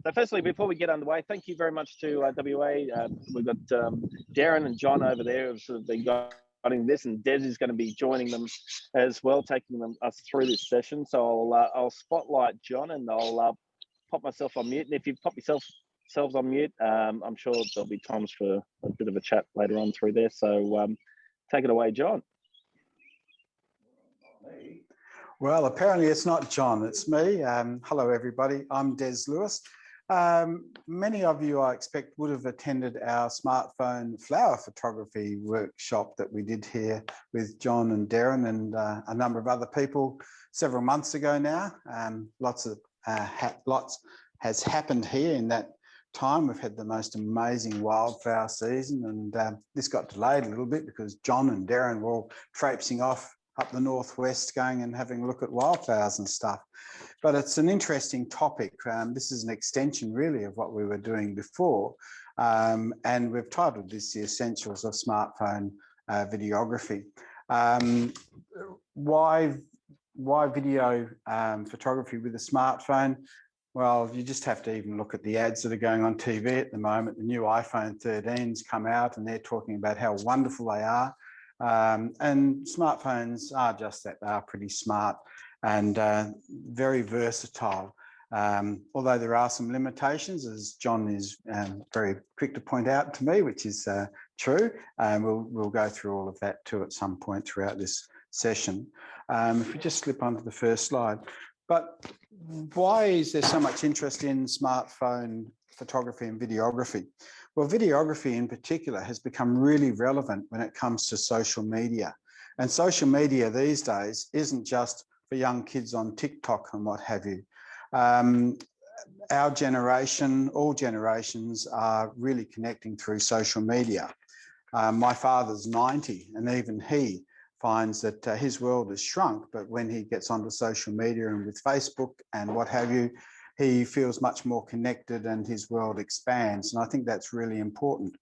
So firstly, before we get underway, thank you very much to WA. We've got Darren and John over there who've sort of been guiding this, and Des is going to be joining them as well, taking us through this session. So I'll spotlight John, and I'll pop myself on mute. And if you pop yourselves on mute, I'm sure there'll be times for a bit of a chat later on through there. So take it away, John. Well, apparently it's not John, it's me. Hello, everybody. I'm Des Lewis. Many of you, I expect, would have attended our smartphone flower photography workshop that we did here with John and Darren and a number of other people several months ago now. Lots has happened here in that time. We've had the most amazing wildflower season, and this got delayed a little bit because John and Darren were all traipsing off up the northwest going and having a look at wildflowers and stuff. But it's an interesting topic. This is an extension really of what we were doing before. And we've titled this The Essentials of Smartphone Videography. Why video photography with a smartphone? Well, you just have to even look at the ads that are going on TV at the moment. The new iPhone 13's come out and they're talking about how wonderful they are. And smartphones are just that, they are pretty smart and very versatile. Although there are some limitations, as John is very quick to point out to me, which is true. We'll go through all of that too at some point throughout this session. If we just slip onto the first slide. But why is there so much interest in smartphone photography and videography? Well, videography in particular has become really relevant when it comes to social media. And social media these days isn't just for young kids on TikTok and what have you. Our generation, all generations, are really connecting through social media. My father's 90 and even he finds that his world has shrunk, but when he gets onto social media and with Facebook and what have you, he feels much more connected and his world expands. And I think that's really important.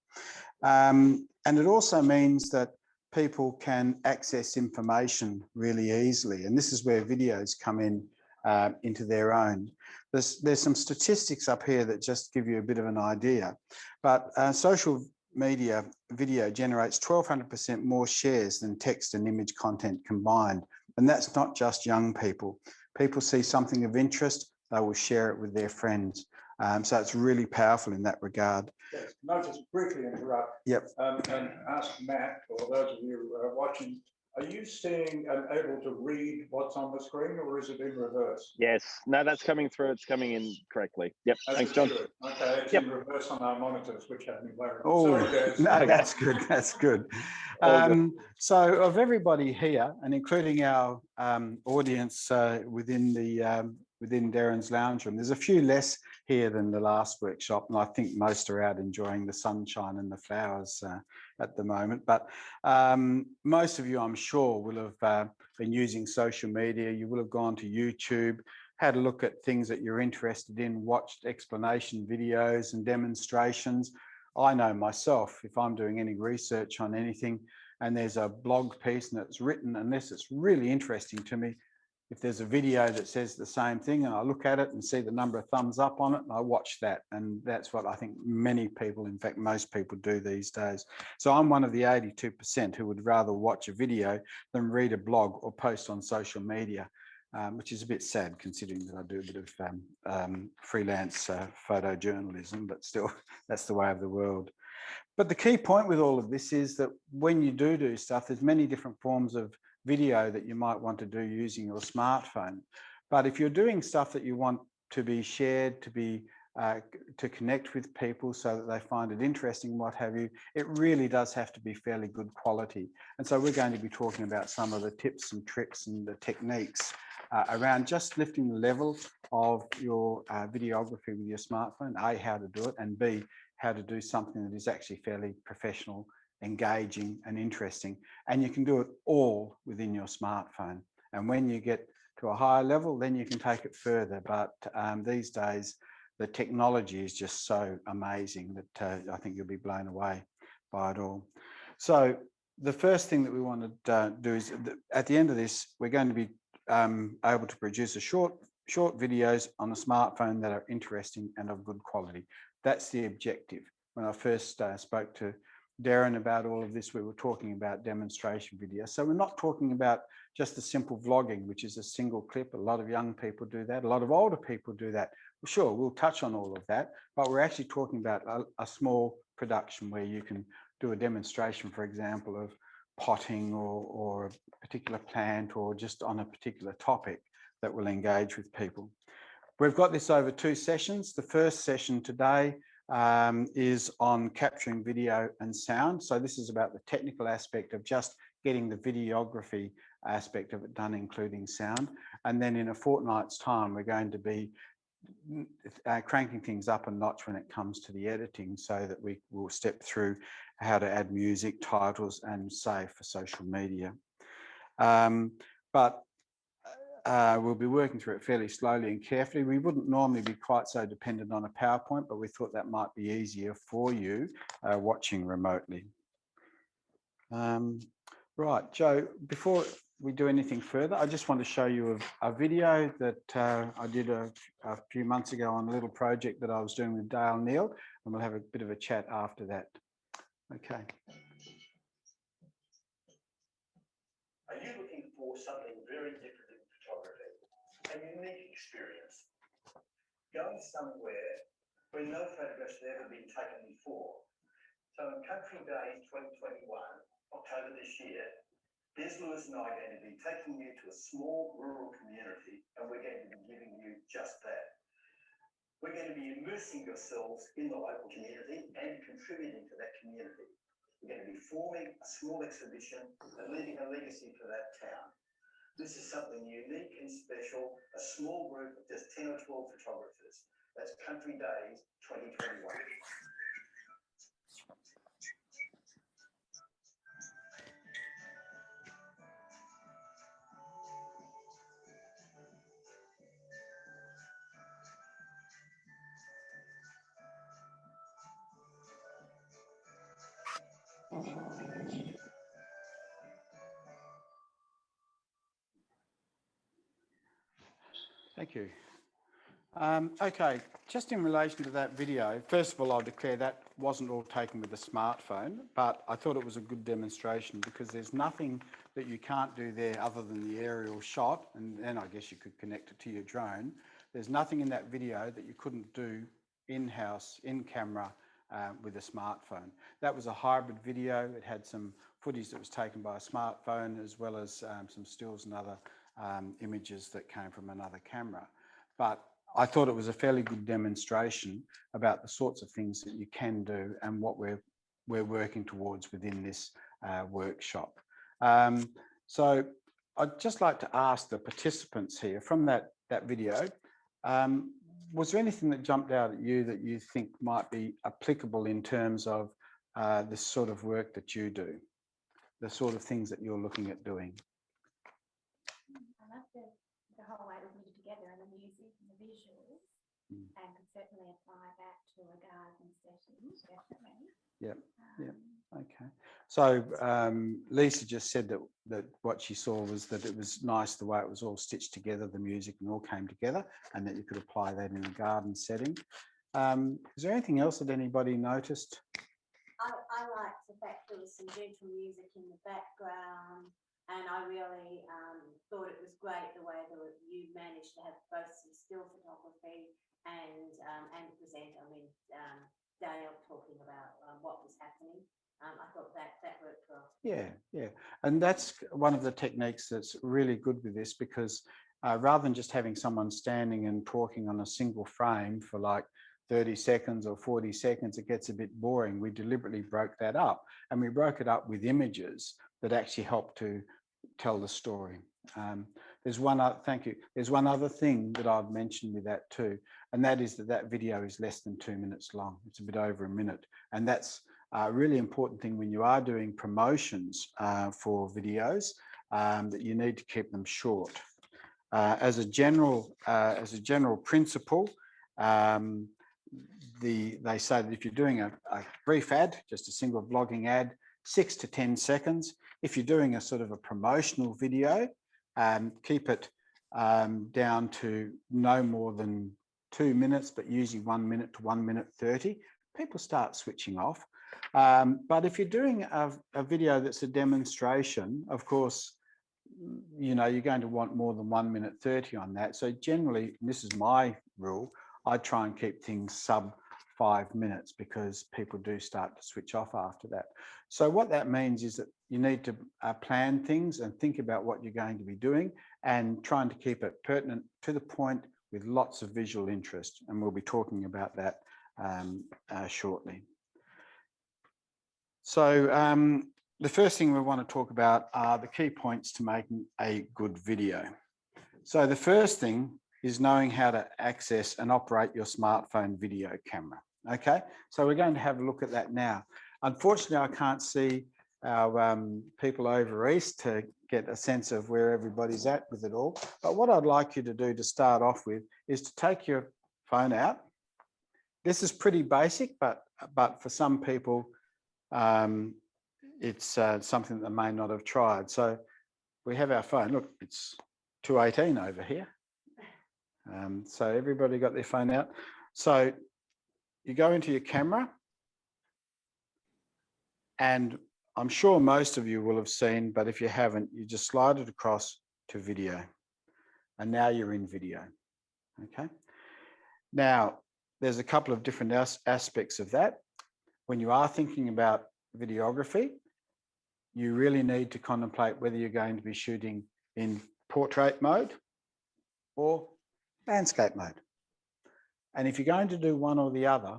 And it also means that people can access information really easily. And this is where videos come in into their own. There's some statistics up here that just give you a bit of an idea. But social media video generates 1,200% more shares than text and image content combined. And that's not just young people. People see something of interest, they will share it with their friends. So it's really powerful in that regard. Yes, can I just briefly interrupt? Yep. And ask Matt, or those of you watching, are you seeing and able to read what's on the screen, or is it in reverse? Yes, no, that's coming through. It's coming in correctly. Yep, thanks, John. Good. Okay, it's in reverse on our monitors, which have me worried. Oh, no, that's good. That's good. So of everybody here, and including our audience within Darren's lounge room, there's a few less here than the last workshop, and I think most are out enjoying the sunshine and the flowers at the moment. But most of you, I'm sure, will have been using social media. You will have gone to YouTube, had a look at things that you're interested in, watched explanation videos and demonstrations. I know myself, if I'm doing any research on anything and there's a blog piece and it's written, unless it's really interesting to me, if there's a video that says the same thing and I look at it and see the number of thumbs up on it, and I watch that. And that's what I think many people, in fact, most people do these days. So I'm one of the 82% who would rather watch a video than read a blog or post on social media, which is a bit sad considering that I do a bit of freelance photojournalism, but still that's the way of the world. But the key point with all of this is that when you do stuff, there's many different forms of video that you might want to do using your smartphone. But if you're doing stuff that you want to be shared, to connect with people so that they find it interesting, what have you, it really does have to be fairly good quality. And so we're going to be talking about some of the tips and tricks and the techniques around just lifting the level of your videography with your smartphone. A, how to do it, and B, how to do something that is actually fairly professional, engaging and interesting. And you can do it all within your smartphone. And when you get to a higher level, then you can take it further. But these days, the technology is just so amazing that I think you'll be blown away by it all. So the first thing that we want to do is at the end of this, we're going to be able to produce a short short videos on a smartphone that are interesting and of good quality. That's the objective. When I first spoke to Darren about all of this, we were talking about demonstration videos. So we're not talking about just the simple vlogging, which is a single clip. A lot of young people do that. A lot of older people do that. Sure, we'll touch on all of that, but we're actually talking about a small production where you can do a demonstration, for example, of potting or a particular plant or just on a particular topic that will engage with people. We've got this over 2 sessions. The first session today is on capturing video and sound. So this is about the technical aspect of just getting the videography aspect of it done, including sound. And then in a fortnight's time, we're going to be cranking things up a notch when it comes to the editing, so that we will step through how to add music, titles, and save for social media. But we'll be working through it fairly slowly and carefully. We wouldn't normally be quite so dependent on a PowerPoint, but we thought that might be easier for you watching remotely. Right, Joe, before we do anything further, I just want to show you a video that I did a few months ago on a little project that I was doing with Dale Neal, and we'll have a bit of a chat after that. Okay. Are you looking for something very different in photography? A unique experience? Going somewhere where no photographs have ever been taken before. So on Country Days 2021, October this year, Des Lewis and I are going to be taking you to a small rural community, and we're going to be giving you just that. We're going to be immersing yourselves in the local community and contributing to that community. We're going to be forming a small exhibition and leaving a legacy for that town. This is something unique and special, a small group of just 10 or 12 photographers. That's Country Days 2021. Thank you. Okay, just in relation to that video, first of all, I'll declare that wasn't all taken with a smartphone, but I thought it was a good demonstration because there's nothing that you can't do there other than the aerial shot, and then I guess you could connect it to your drone. There's nothing in that video that you couldn't do in-house, in camera, with a smartphone. That was a hybrid video. It had some footage that was taken by a smartphone, as well as some stills and other images that came from another camera. But I thought it was a fairly good demonstration about the sorts of things that you can do and what we're working towards within this workshop. So I'd just like to ask the participants here from that video, was there anything that jumped out at you that you think might be applicable in terms of this sort of work that you do, the sort of things that you're looking at doing? I love the whole way it was knitted together, and the music and the visuals, and could certainly apply that to a garden setting, definitely. Yep. Yep. Okay. So Lisa just said that what she saw was that it was nice the way it was all stitched together, the music and all came together, and that you could apply that in a garden setting. Is there anything else that anybody noticed? I liked the fact there was some gentle music in the background, and I really thought it was great the way that you managed to have both some still photography and the presenter. I mean, Dale talking about what was happening. I thought that worked well. Yeah, yeah. And that's one of the techniques that's really good with this, because rather than just having someone standing and talking on a single frame for like 30 seconds or 40 seconds, it gets a bit boring. We deliberately broke that up, and we broke it up with images that actually help to tell the story. There's one other, thank you. There's one other thing that I've mentioned with that too, and that is that video is less than 2 minutes long. It's a bit over a minute, and that's a really important thing when you are doing promotions for videos, that you need to keep them short. As a general principle, they say that if you're doing a brief ad, just a single vlogging ad, 6 to 10 seconds. If you're doing a sort of a promotional video, keep it down to no more than 2 minutes, but usually 1 minute to 1 minute 30, people start switching off. But if you're doing a video that's a demonstration, of course, you know, you're going to want more than 1 minute 30 on that. So generally, and this is my rule, I try and keep things sub 5 minutes because people do start to switch off after that. So what that means is that you need to plan things and think about what you're going to be doing and trying to keep it pertinent to the point with lots of visual interest. And we'll be talking about that shortly. So the first thing we want to talk about are the key points to making a good video. So the first thing is knowing how to access and operate your smartphone video camera. Okay, so we're going to have a look at that now. Unfortunately, I can't see our people over east to get a sense of where everybody's at with it all. But what I'd like you to do to start off with is to take your phone out. This is pretty basic, but for some people, it's something that they may not have tried. So we have our phone. Look, it's 2:18 over here. So everybody got their phone out. So you go into your camera, and I'm sure most of you will have seen, but if you haven't, you just slide it across to video. And now you're in video, okay? Now, there's a couple of different aspects of that. When you are thinking about videography, you really need to contemplate whether you're going to be shooting in portrait mode or landscape mode. And if you're going to do one or the other,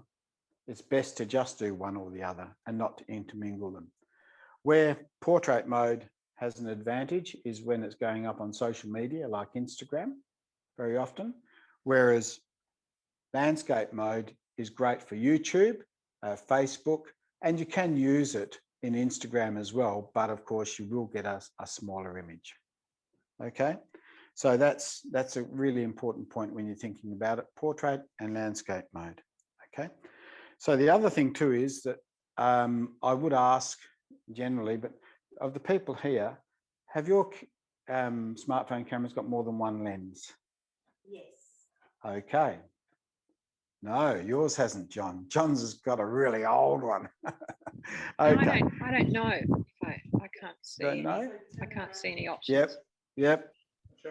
it's best to just do one or the other and not to intermingle them. Where portrait mode has an advantage is when it's going up on social media like Instagram very often, whereas landscape mode is great for YouTube, Facebook, and you can use it in Instagram as well, but of course you will get a smaller image. Okay, so that's a really important point when you're thinking about it, portrait and landscape mode. Okay, so the other thing too is that I would ask generally, but of the people here, have your smartphone cameras got more than one lens? Yes. Okay. No, yours hasn't, John. John's has got a really old one. Okay. No, I don't know. I can't see. Don't know? I can't see any options. Yep.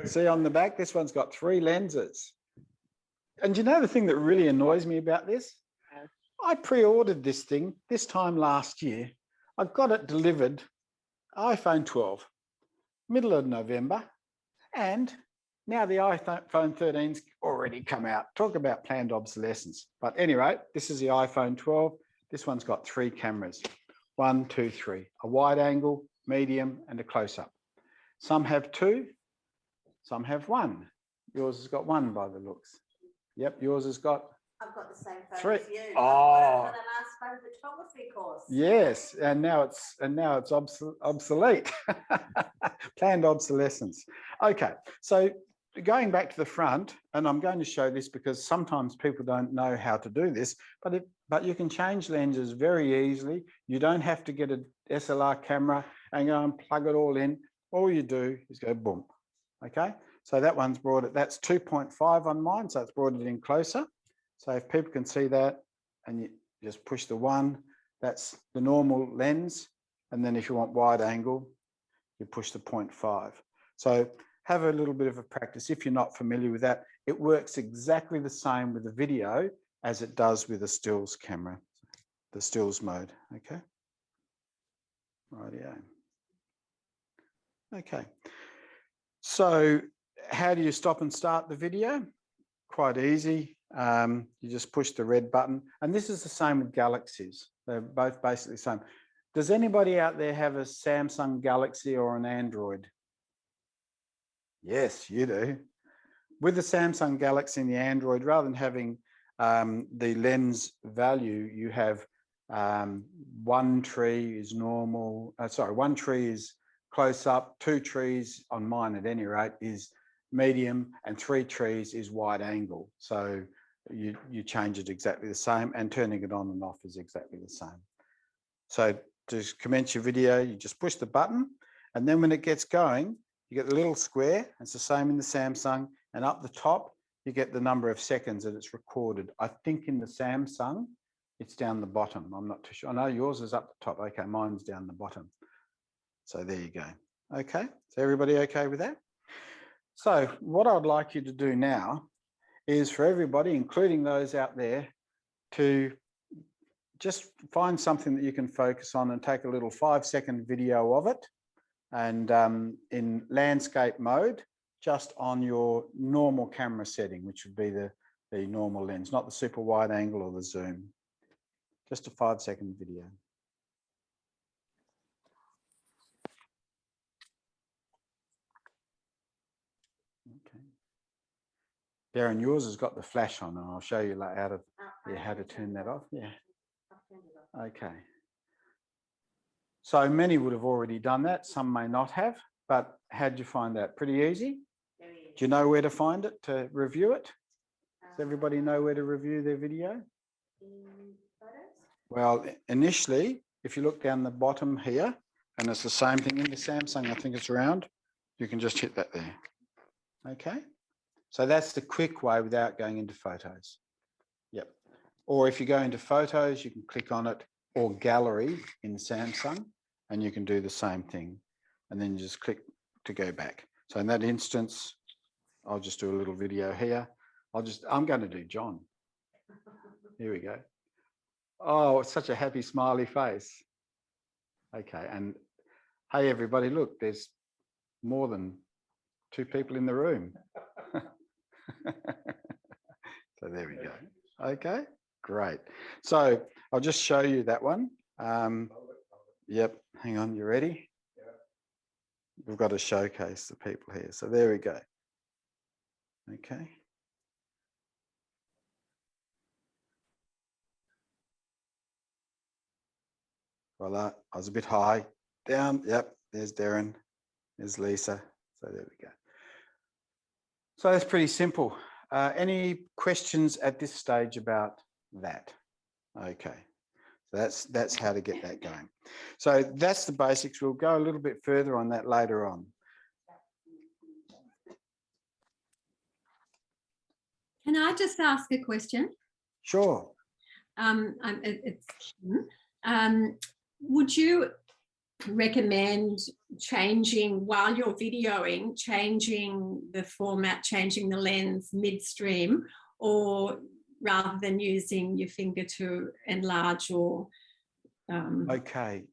See on the back, this one's got 3 lenses. And you know the thing that really annoys me about this? I pre-ordered this thing this time last year. I got it delivered, iPhone 12, middle of November, and now the iPhone 13's already come out. Talk about planned obsolescence. But anyway, this is the iPhone 12. This one's got 3 cameras, 1, 2, 3, a wide angle, medium, and a close-up. Some have 2, some have 1. Yours has got 1 by the looks. Yep, yours has got. I've got the same phone 3. as you. Oh. For the last phone photography course. Yes, and now it's obsolete. Planned obsolescence. Okay, so going back to the front, and I'm going to show this because sometimes people don't know how to do this, but you can change lenses very easily. You don't have to get a SLR camera and go and plug it all in. All you do is go boom. Okay, so that one's brought it. That's 2.5 on mine, so it's brought it in closer. So if people can see that, and you just push the 1, that's the normal lens. And then if you want wide angle, you push the 0.5. So have a little bit of a practice. If you're not familiar with that, it works exactly the same with the video as it does with a stills camera, the stills mode, okay? Rightio. Okay, so how do you stop and start the video? Quite easy. You just push the red button, and this is the same with Galaxies. They're both basically the same. Does anybody out there have a Samsung Galaxy or an Android? Yes, you do. With the Samsung Galaxy and the Android, rather than having the lens value, you have 1 tree is normal. Sorry, 1 tree is close up, 2 trees on mine at any rate is medium, and 3 trees is wide angle. So you change it exactly the same, and turning it on and off is exactly the same. So to commence your video, you just push the button, and then when it gets going, you get the little square. It's the same in the Samsung. And up the top, you get the number of seconds that it's recorded. I think in the Samsung, it's down the bottom. I'm not too sure. I know yours is up the top. Okay, mine's down the bottom. So there you go. Okay, so everybody okay with that? So what I'd like you to do now is for everybody, including those out there, to just find something that you can focus on and take a little 5-second video of it, and in landscape mode, just on your normal camera setting, which would be the normal lens, not the super wide angle or the zoom. Just a 5-second video. Okay. Darren, yours has got the flash on, and I'll show you how to turn that off. Yeah. Okay. So many would have already done that. Some may not have, but how'd you find that? Pretty easy? Do you know where to find it to review it? Does everybody know where to review their video? Well, initially, if you look down the bottom here, and it's the same thing in the Samsung, I think it's round, you can just hit that there. Okay. So that's the quick way without going into photos. Yep. Or if you go into photos, you can click on it, or gallery in Samsung, and you can do the same thing. And then you just click to go back. So in that instance, I'll just do a little video here. I'm going to do John. Here we go. Oh, it's such a happy smiley face. Okay, and hey everybody, look, there's more than 2 people in the room. So there we go. Okay, great. So I'll just show you that one. Yep, hang on, you ready? We've got to showcase the people here. So there we go. Okay. Voila, I was a bit high. Down, yep, there's Darren, there's Lisa. So there we go. So that's pretty simple. Any questions at this stage about that? Okay, so that's how to get that going. So that's the basics. We'll go a little bit further on that later on. Can I just ask a question? Sure. Would you recommend changing, while you're videoing, changing the format, changing the lens midstream, or rather than using your finger to enlarge or? Okay,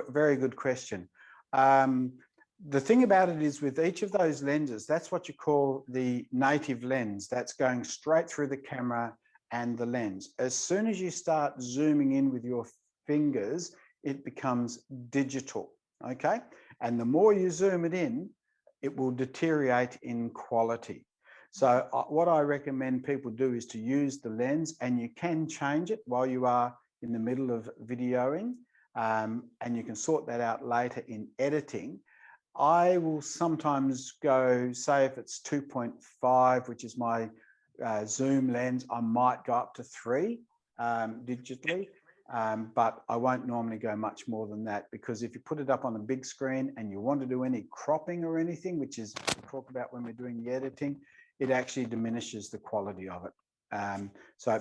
very good question. The thing about it is with each of those lenses, that's what you call the native lens. That's going straight through the camera and the lens. As soon as you start zooming in with your fingers, it becomes digital, okay? And the more you zoom it in, it will deteriorate in quality. So what I recommend people do is to use the lens, and you can change it while you are in the middle of videoing, and you can sort that out later in editing. I will sometimes go, say if it's 2.5, which is my zoom lens, I might go up to 3 digitally. But I won't normally go much more than that, because if you put it up on a big screen and you want to do any cropping or anything, which is we talk about when we're doing the editing, it actually diminishes the quality of it. So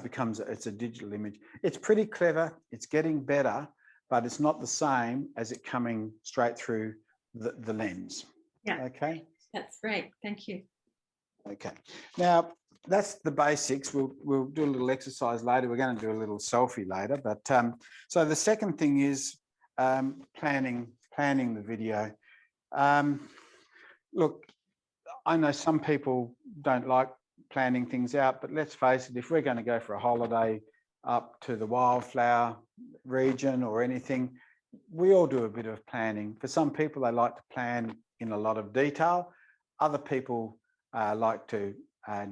it's a digital image. It's pretty clever. It's getting better, but it's not the same as it coming straight through the lens. Yeah. Okay. That's great. Thank you. Okay. Now, that's the basics. We'll do a little exercise later. We're going to do a little selfie later. But so the second thing is planning the video. Look, I know some people don't like planning things out, but let's face it, if we're going to go for a holiday up to the wildflower region or anything, we all do a bit of planning. For some people, they like to plan in a lot of detail. Other people like to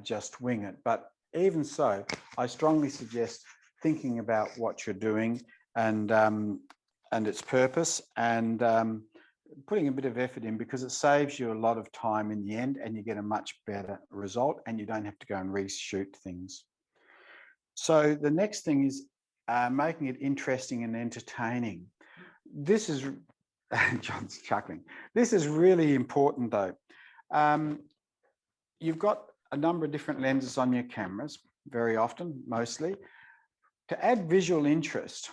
just wing it. But even so, I strongly suggest thinking about what you're doing and its purpose, and putting a bit of effort in, because it saves you a lot of time in the end, and you get a much better result, and you don't have to go and reshoot things. So the next thing is making it interesting and entertaining. This is, John's chuckling. This is really important though. You've got a number of different lenses on your cameras, very often, mostly. To add visual interest,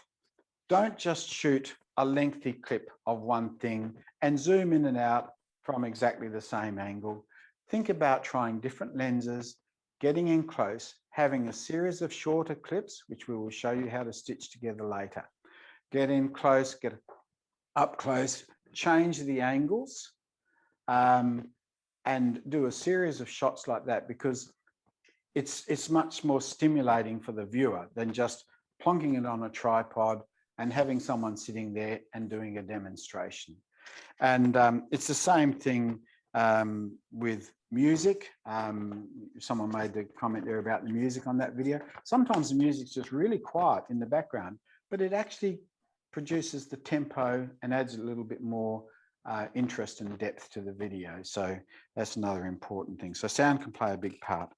don't just shoot a lengthy clip of one thing and zoom in and out from exactly the same angle. Think about trying different lenses, getting in close, having a series of shorter clips, which we will show you how to stitch together later. Get in close, get up close, change the angles, and do a series of shots like that, because it's much more stimulating for the viewer than just plonking it on a tripod and having someone sitting there and doing a demonstration. And it's the same thing with music. Someone made the comment there about the music on that video. Sometimes the music's just really quiet in the background, but it actually produces the tempo and adds a little bit more interest and depth to the video. So that's another important thing. So sound can play a big part.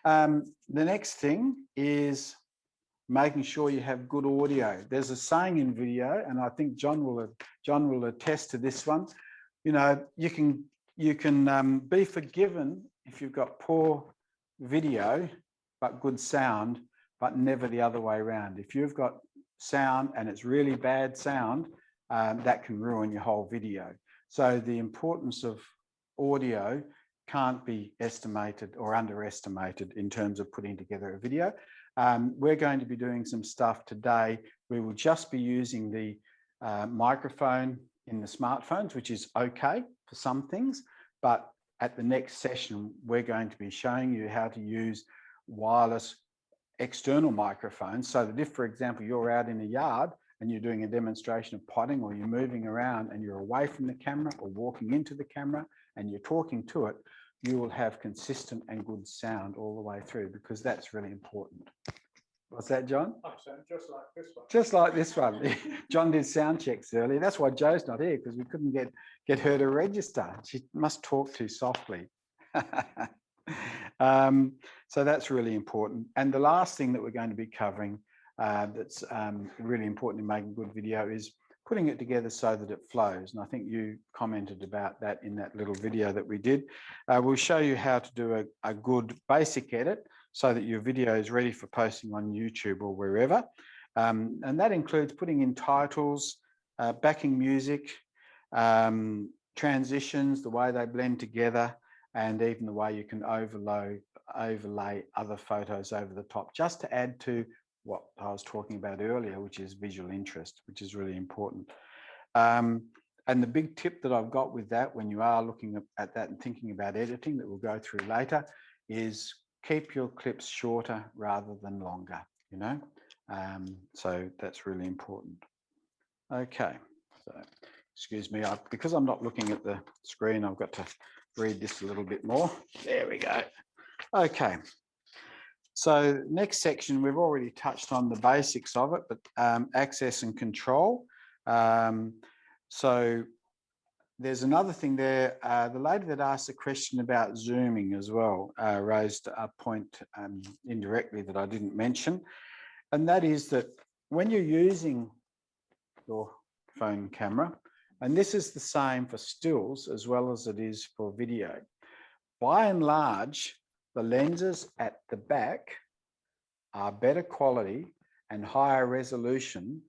The next thing is making sure you have good audio. There's a saying in video, and I think John will attest to this one. You know, you can be forgiven if you've got poor video but good sound, but never the other way around. If you've got sound and it's really bad sound, that can ruin your whole video. So the importance of audio can't be estimated or underestimated in terms of putting together a video. We're going to be doing some stuff today. We will just be using the microphone in the smartphones, which is okay for some things, but at the next session, we're going to be showing you how to use wireless external microphones, so that if, for example, you're out in a yard and you're doing a demonstration of potting, or you're moving around and you're away from the camera or walking into the camera and you're talking to it, you will have consistent and good sound all the way through, because that's really important. What's that, John? I sound just like this one. Just like this one. John did sound checks earlier. That's why Joe's not here, because we couldn't get her to register. She must talk too softly. So that's really important. And the last thing that we're going to be covering that's really important in making good video is putting it together so that it flows. And I think you commented about that in that little video that we did. We'll show you how to do a good basic edit so that your video is ready for posting on YouTube or wherever. And that includes putting in titles, backing music, transitions, the way they blend together, and even the way you can overlay other photos over the top, just to add to what I was talking about earlier, which is visual interest, which is really important. And the big tip that I've got with that, when you are looking at that and thinking about editing, that we'll go through later, is keep your clips shorter rather than longer, you know? So that's really important. Okay, so excuse me, because I'm not looking at the screen, I've got to read this a little bit more. There we go. Okay. So next section, we've already touched on the basics of it, but access and control. So there's another thing there. The lady that asked a question about zooming as well raised a point indirectly that I didn't mention. And that is that when you're using your phone camera, and this is the same for stills as well as it is for video, by and large, the lenses at the back are better quality and higher resolution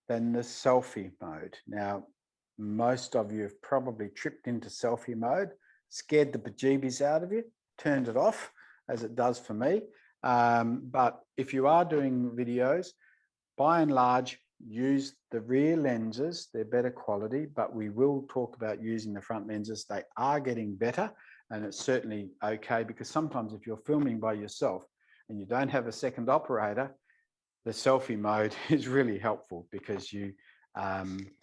than the selfie mode. Now, most of you have probably tripped into selfie mode, scared the bejeebies out of you, turned it off, as it does for me. But if you are doing videos, by and large, use the rear lenses. They're better quality, but we will talk about using the front lenses. They are getting better, and it's certainly okay, because sometimes if you're filming by yourself and you don't have a second operator, the selfie mode is really helpful, because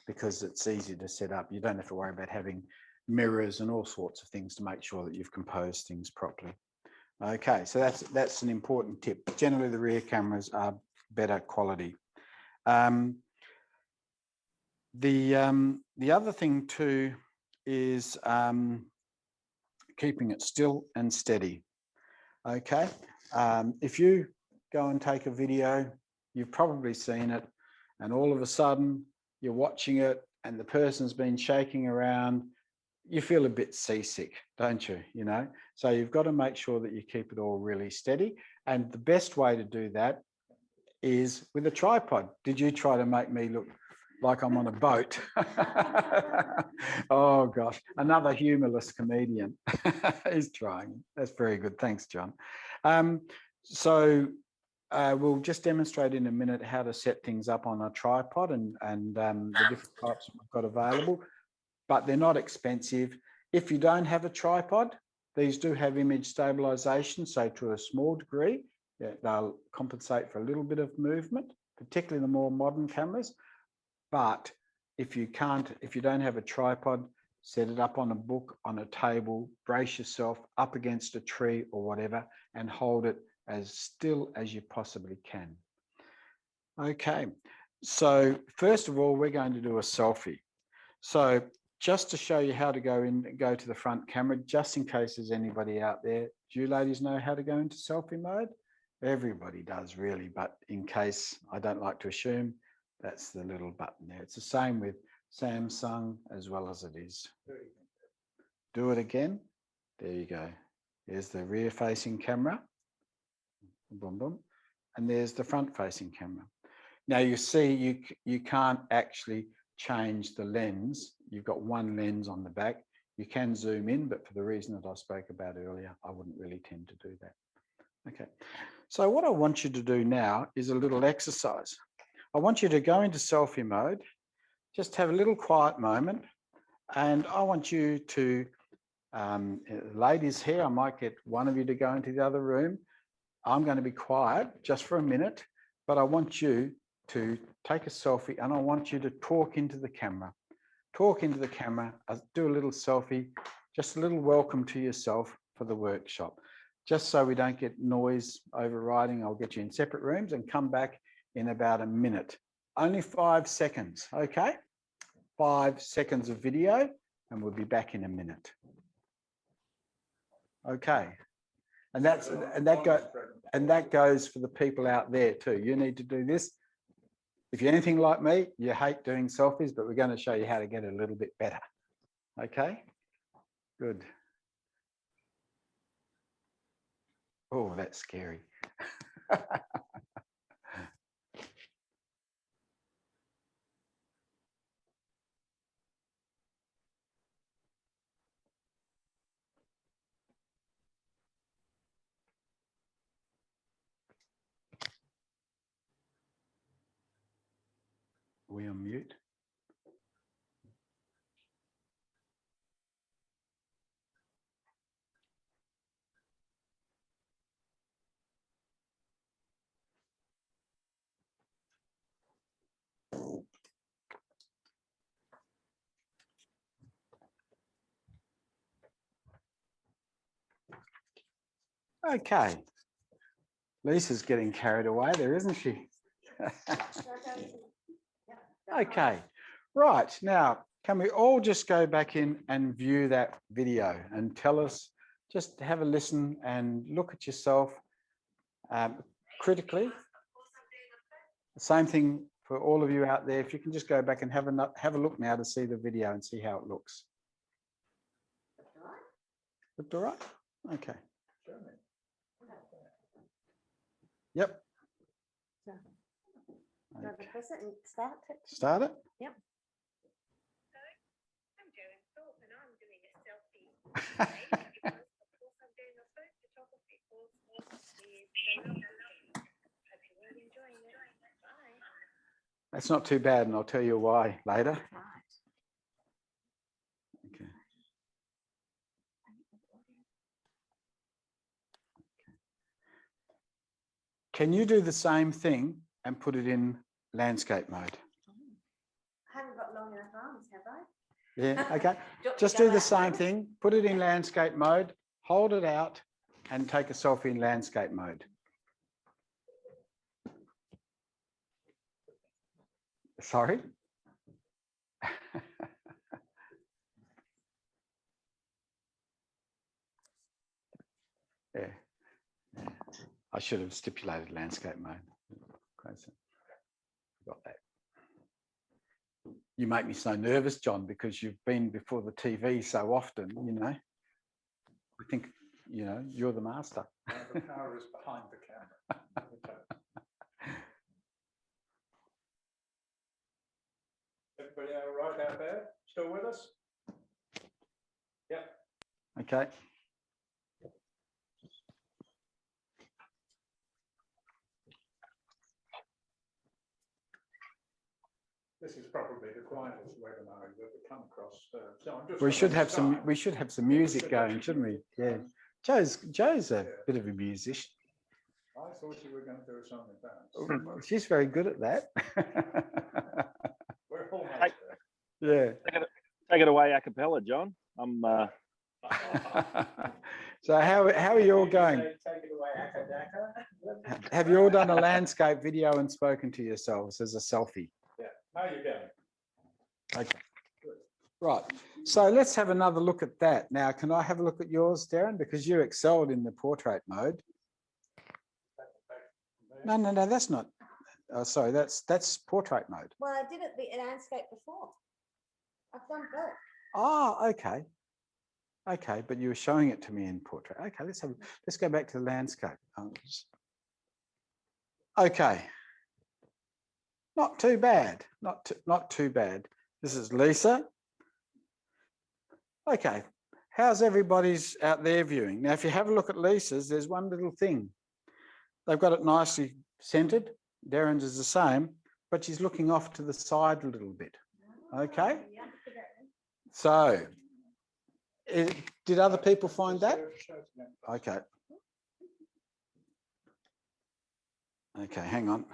because it's easy to set up. You don't have to worry about having mirrors and all sorts of things to make sure that you've composed things properly. Okay, so that's an important tip. Generally, the rear cameras are better quality. The other thing too is keeping it still and steady. Okay, if you go and take a video, you've probably seen it, and all of a sudden you're watching it and the person's been shaking around, you feel a bit seasick, don't you? You know, so you've got to make sure that you keep it all really steady. And the best way to do that is with a tripod. Did you try to make me look like I'm on a boat? Oh gosh, another humorless comedian. He's trying. That's very good. Thanks, John. We'll just demonstrate in a minute how to set things up on a tripod and the different types we've got available, but they're not expensive. If you don't have a tripod, these do have image stabilization, so to a small degree, they'll compensate for a little bit of movement, particularly the more modern cameras. But if you don't have a tripod, set it up on a book, on a table, brace yourself up against a tree or whatever, and hold it as still as you possibly can. Okay, so first of all, we're going to do a selfie. So just to show you how to go to the front camera, just in case there's anybody out there, do you ladies know how to go into selfie mode? Everybody does really, but in case I don't like to assume, that's the little button there. It's the same with Samsung as well as it is. Do it again. There you go. There's the rear facing camera. Boom, boom. And there's the front facing camera. Now you see you can't actually change the lens. You've got one lens on the back. You can zoom in, but for the reason that I spoke about earlier, I wouldn't really tend to do that. Okay. So what I want you to do now is a little exercise. I want you to go into selfie mode, just have a little quiet moment, and I want you to, ladies here, I might get one of you to go into the other room. I'm going to be quiet just for a minute, but I want you to take a selfie and I want you to talk into the camera. Talk into the camera, do a little selfie, just a little welcome to yourself for the workshop. Just so we don't get noise overriding, I'll get you in separate rooms and come back in about a minute. Only 5 seconds, okay? 5 seconds of video and we'll be back in a minute. Okay. And that goes for the people out there too. You need to do this. If you're anything like me, you hate doing selfies, but we're going to show you how to get a little bit better. Okay? Good. Oh, that's scary. Are we on mute? Okay. Lisa's getting carried away there, isn't she? Okay. Right. Now, can we all just go back in and view that video and tell us, just have a listen and look at yourself critically. The same thing for all of you out there. If you can just go back and have a look now to see the video and see how it looks. Looked all right? Okay. Yep. Okay. Press it and start it. Start it? Yep. I'm Joan Thorpe and I'm doing a selfie today because of course I'm doing the first photography course of the Hope you're really enjoying it. Bye. That's not too bad, and I'll tell you why later. Okay. Can you do the same thing and put it in landscape mode? I haven't got long enough arms, have I? Yeah, okay. Just do the same thing, put it in landscape mode, hold it out and take a selfie in landscape mode. Sorry? Yeah. I should have stipulated landscape mode. Forgot that. you make me so nervous, John, because you've been before the TV so often, you know. I think, you know, you're the master. The power is behind the camera. Everybody all right out there? Still with us? Yep. Okay. This is probably the quietest webinar I've ever come across. So I'm just We should gonna have some. start. We should have some music going, shouldn't we? Yeah. Joe's a bit of a musician. I thought you were going to do a song and dance. She's very good at that. We're almost Hey. there. Yeah. Take it away a cappella, John. I'm So how are you all going? Take it away, Akadaka. Have you all done a landscape video and spoken to yourselves as a selfie? Yeah. How you going? Okay. Right. So let's have another look at that. Now, can I have a look at yours, Darren? Because you excelled in the portrait mode. No, that's not. Oh, sorry, that's portrait mode. Well, I did it the landscape before. I've done both. Oh, okay. Okay, but you were showing it to me in portrait. Okay, let's go back to the landscape. Okay. Not too bad. Not too bad. This is Lisa. Okay. How's everybody's out there viewing? Now, if you have a look at Lisa's, there's one little thing. They've got it nicely centered. Darren's is the same, but she's looking off to the side a little bit. Okay. So, did other people find that? Okay. Okay, hang on.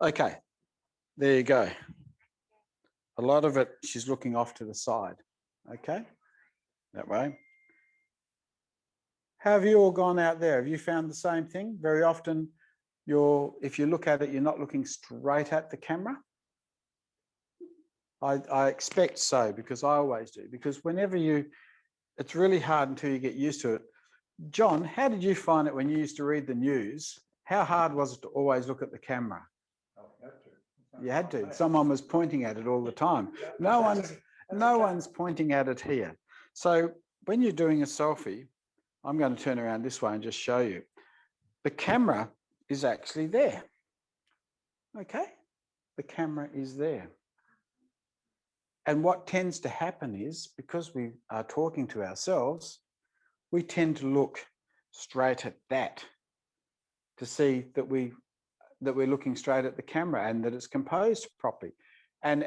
Okay, there you go. A lot of it, she's looking off to the side. Okay, that way. How have you all gone out there? Have you found the same thing? Very often, if you look at it, you're not looking straight at the camera. I expect so, because I always do. Because whenever it's really hard until you get used to it. John, how did you find it when you used to read the news? How hard was it to always look at the camera? You had to. Someone was pointing at it all the time. No one's pointing at it here. So when you're doing a selfie, I'm going to turn around this way and just show you. The camera is actually there. Okay? The camera is there. And what tends to happen is, because we are talking to ourselves, we tend to look straight at that to see that we're looking straight at the camera and that it's composed properly. And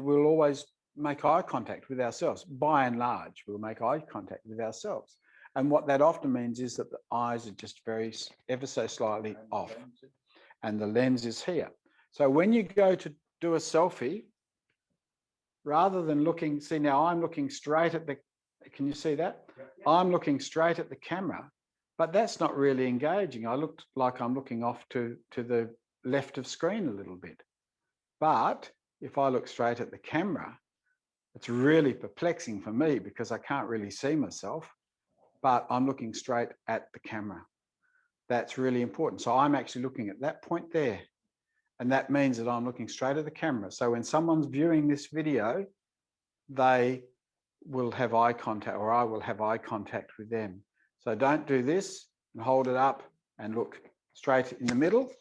we'll always make eye contact with ourselves. By and large, we'll make eye contact with ourselves. And what that often means is that the eyes are just ever so slightly off. And the lens is here. So when you go to do a selfie, rather than looking, see now I'm looking straight at can you see that? I'm looking straight at the camera, but that's not really engaging. I looked like I'm looking off to the left of screen a little bit. But if I look straight at the camera, it's really perplexing for me because I can't really see myself, but I'm looking straight at the camera. That's really important. So I'm actually looking at that point there. And that means that I'm looking straight at the camera. So when someone's viewing this video, they will have eye contact, or I will have eye contact with them. So don't do this and hold it up and look straight in the middle,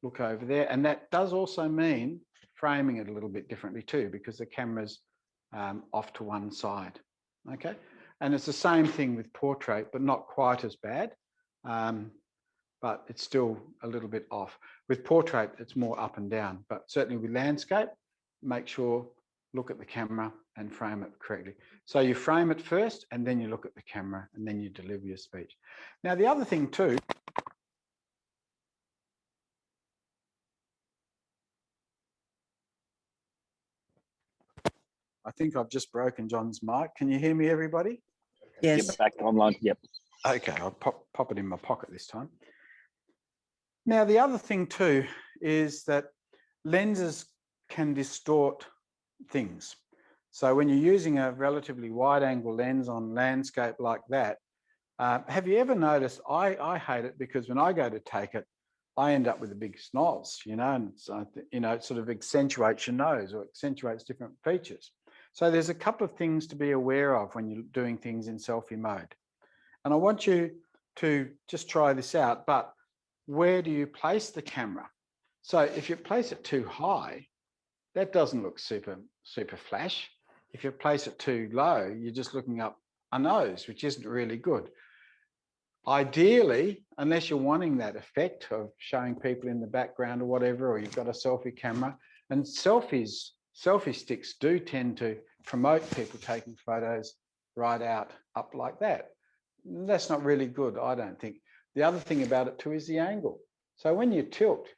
look over there. And that does also mean framing it a little bit differently too, because the camera's off to one side, okay? And it's the same thing with portrait, but not quite as bad. But it's still a little bit off. With portrait, it's more up and down, but certainly with landscape, make sure, look at the camera and frame it correctly. So you frame it first and then you look at the camera and then you deliver your speech. Now, the other thing too, I think I've just broken John's mic. Can you hear me, everybody? Yes. Get back online. Yep. Okay, I'll pop it in my pocket this time. Now, the other thing too is that lenses can distort things. So when you're using a relatively wide angle lens on landscape like that, have you ever noticed, I hate it because when I go to take it, I end up with a big snoz, you know, and so, you know, it sort of accentuates your nose or accentuates different features. So there's a couple of things to be aware of when you're doing things in selfie mode. And I want you to just try this out, but where do you place the camera? So if you place it too high, that doesn't look super flash. If you place it too low, you're just looking up a nose, which isn't really good. Ideally, unless you're wanting that effect of showing people in the background or whatever, or you've got a selfie camera, and selfie sticks do tend to promote people taking photos right out up like that. That's not really good, I don't think. The other thing about it too is the angle. So when you tilt,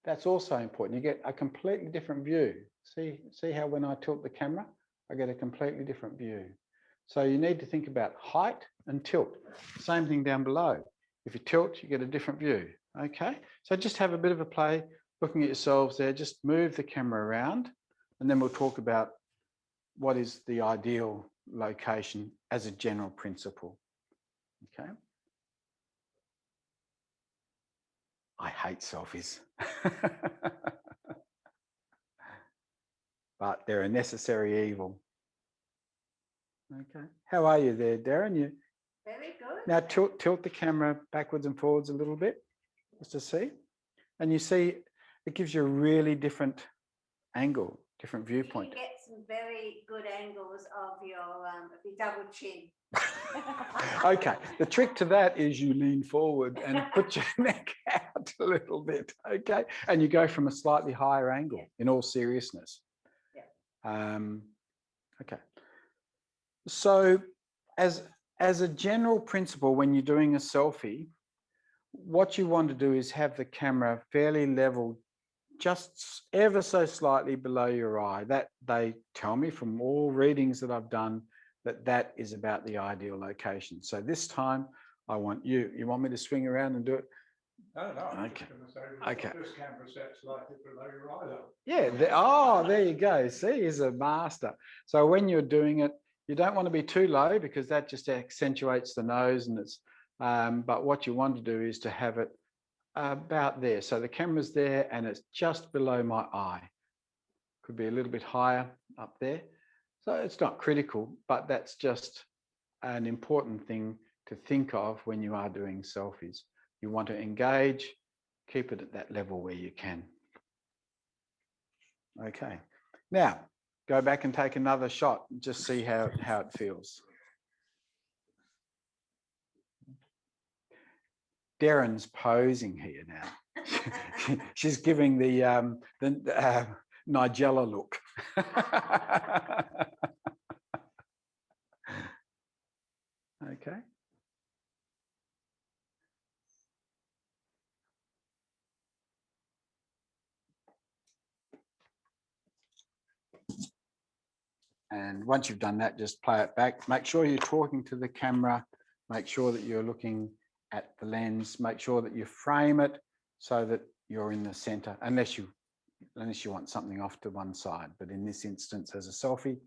that's also important. You get a completely different view. See how when I tilt the camera, I get a completely different view. So you need to think about height and tilt. Same thing down below. If you tilt, you get a different view. Okay, so just have a bit of a play, looking at yourselves there. Just move the camera around, and then we'll talk about what is the ideal location as a general principle. Okay. I hate selfies. But they're a necessary evil. Okay. How are you there, Darren? You Very good. now tilt the camera backwards and forwards a little bit, just to see. And you see it gives you a really different angle, different viewpoint. You can get some very good angles of your double chin. Okay, the trick to that is you lean forward and put your neck out a little bit, okay? And you go from a slightly higher angle, in all seriousness. Yeah. Okay. So as a general principle, when you're doing a selfie, what you want to do is have the camera fairly level, just ever so slightly below your eye. That they tell me from all readings that I've done, that is about the ideal location. So this time I want you want me to swing around and do it? No. Okay. Okay. This camera set's slightly below your eye though. Yeah. There you go. See, he's a master. So when you're doing it, you don't want to be too low because that just accentuates the nose, and it's. But what you want to do is to have it about there. So the camera's there and it's just below my eye. Could be a little bit higher up there. So it's not critical, but that's just an important thing to think of when you are doing selfies. You want to engage, keep it at that level where you can. Okay, now go back and take another shot and just see how it feels. Darren's posing here now. She's giving the Nigella look. Okay. And once you've done that, just play it back. Make sure you're talking to the camera. Make sure that you're looking at the lens. Make sure that you frame it so that you're in the center, unless you want something off to one side. But in this instance, as a selfie,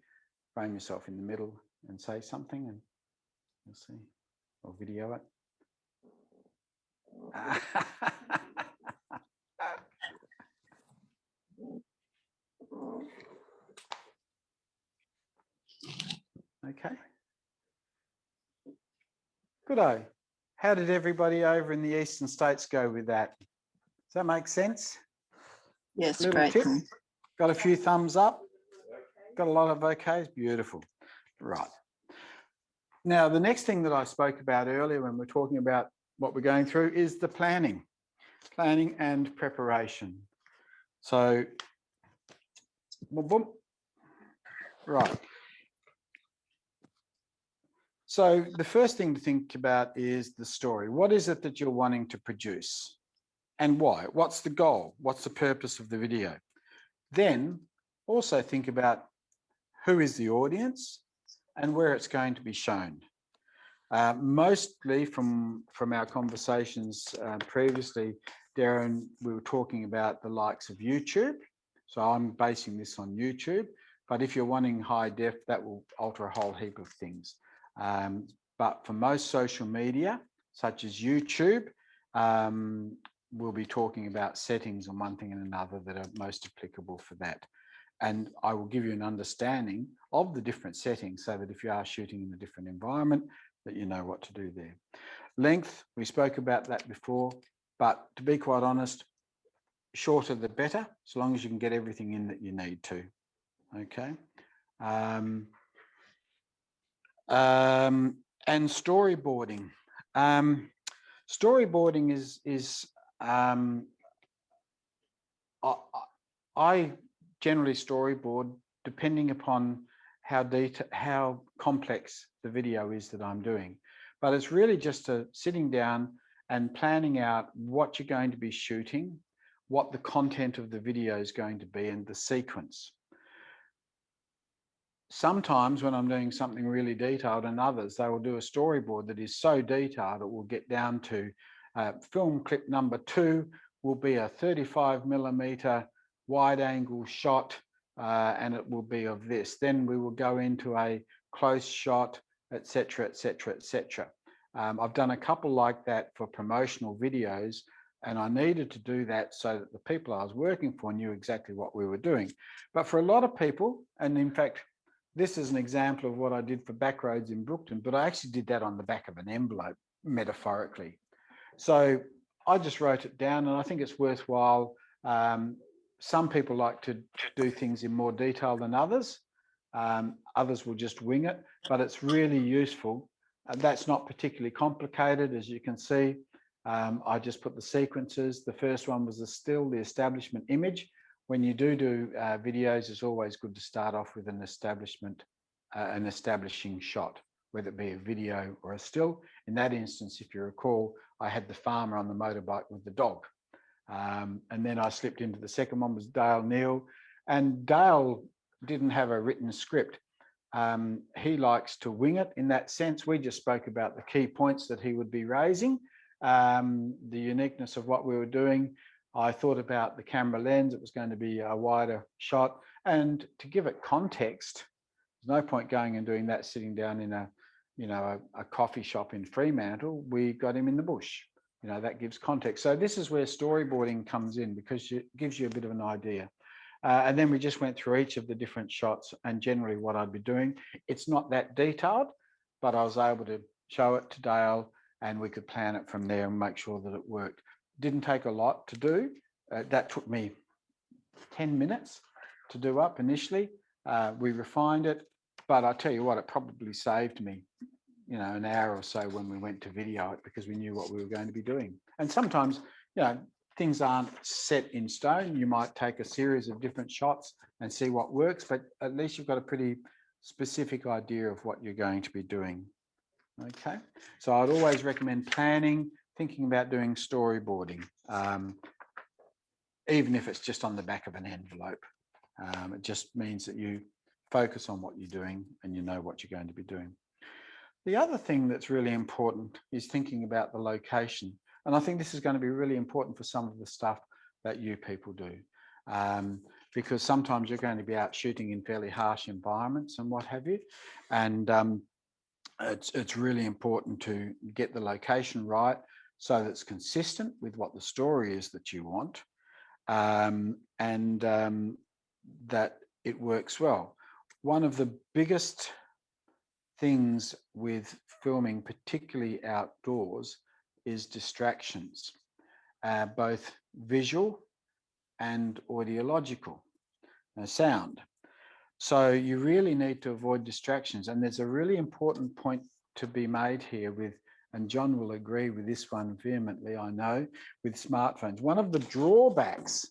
frame yourself in the middle and say something, and you'll see, or video it. Okay. Good-o. How did everybody over in the eastern states go with that? Does that make sense? Yes, Little great. tip. Got a few thumbs up. Got a lot of okays. Beautiful. Right. Now, the next thing that I spoke about earlier when we're talking about what we're going through is the planning and preparation. So, boom, boom. Right. So the first thing to think about is the story. What is it that you're wanting to produce and why? What's the goal? What's the purpose of the video? Then also think about who is the audience and where it's going to be shown. Mostly from our conversations previously, Darren, we were talking about the likes of YouTube. So I'm basing this on YouTube, but if you're wanting high def, that will alter a whole heap of things. But for most social media, such as YouTube, we'll be talking about settings on one thing and another that are most applicable for that. And I will give you an understanding of the different settings so that if you are shooting in a different environment, that you know what to do there. Length, we spoke about that before, but to be quite honest, shorter the better, as long as you can get everything in that you need to. Okay. And storyboarding. Storyboarding is I generally storyboard depending upon how complex the video is that I'm doing. But it's really just sitting down and planning out what you're going to be shooting, what the content of the video is going to be, and the sequence. Sometimes when I'm doing something really detailed, and others, they will do a storyboard that is so detailed it will get down to film clip number 2 will be a 35mm wide angle shot, and it will be of this. Then we will go into a close shot, etc., etc., etc. I've done a couple like that for promotional videos, and I needed to do that so that the people I was working for knew exactly what we were doing. But for a lot of people, and in fact, this is an example of what I did for Backroads in Brookton, but I actually did that on the back of an envelope, metaphorically. So I just wrote it down, and I think it's worthwhile. Some people like to do things in more detail than others. Others will just wing it, but it's really useful. That's not particularly complicated, as you can see. I just put the sequences. The first one was the still, the establishment image. When you do videos, it's always good to start off with an establishing shot, whether it be a video or a still. In that instance, if you recall, I had the farmer on the motorbike with the dog. And then I slipped into the second one, was Dale Neal. And Dale didn't have a written script. He likes to wing it in that sense. We just spoke about the key points that he would be raising, the uniqueness of what we were doing. I thought about the camera lens. It was going to be a wider shot. And to give it context, there's no point going and doing that sitting down in a coffee shop in Fremantle. We got him in the bush. That gives context. So this is where storyboarding comes in, because it gives you a bit of an idea. And then we just went through each of the different shots and generally what I'd be doing. It's not that detailed, but I was able to show it to Dale and we could plan it from there and make sure that it worked. Didn't take a lot to do. That took me 10 minutes to do up initially. We refined it, but I tell you what, it probably saved me, an hour or so when we went to video it, because we knew what we were going to be doing. And sometimes, things aren't set in stone. You might take a series of different shots and see what works, but at least you've got a pretty specific idea of what you're going to be doing. Okay, so I'd always recommend planning, thinking about doing storyboarding, even if it's just on the back of an envelope. It just means that you focus on what you're doing and you know what you're going to be doing. The other thing that's really important is thinking about the location. And I think this is going to be really important for some of the stuff that you people do, because sometimes you're going to be out shooting in fairly harsh environments and what have you. And it's really important to get the location right so that it's consistent with what the story is that you want, and that it works well. One of the biggest things with filming, particularly outdoors, is distractions, both visual and audiological, sound. So you really need to avoid distractions. And there's a really important point to be made here with, and John will agree with this one vehemently, I know, with smartphones. One of the drawbacks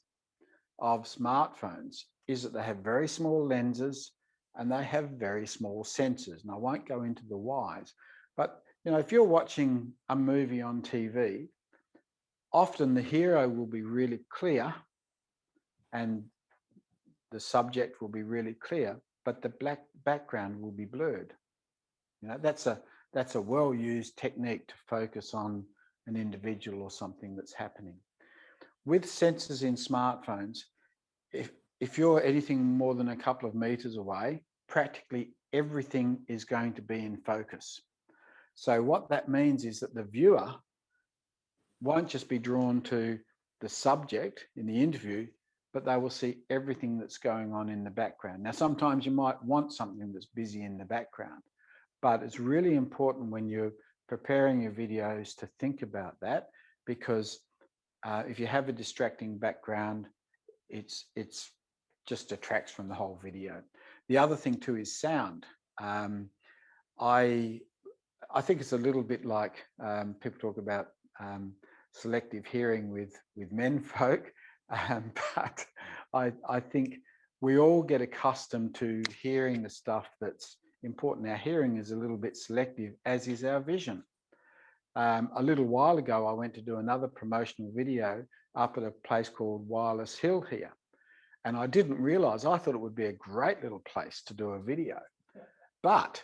of smartphones is that they have very small lenses and they have very small sensors. And I won't go into the whys, but if you're watching a movie on TV, often the hero will be really clear and the subject will be really clear, but the black background will be blurred. That's a well-used technique to focus on an individual or something that's happening. With sensors in smartphones, if you're anything more than a couple of meters away, practically everything is going to be in focus. So what that means is that the viewer won't just be drawn to the subject in the interview, but they will see everything that's going on in the background. Now, sometimes you might want something that's busy in the background, but it's really important when you're preparing your videos to think about that, because if you have a distracting background, it's just detracts from the whole video. The other thing too is sound. I think it's a little bit like people talk about selective hearing with men folk, but I think we all get accustomed to hearing the stuff that's important. Our hearing is a little bit selective, as is our vision. A little while ago, I went to do another promotional video up at a place called Wireless Hill here. And I didn't realize, I thought it would be a great little place to do a video. But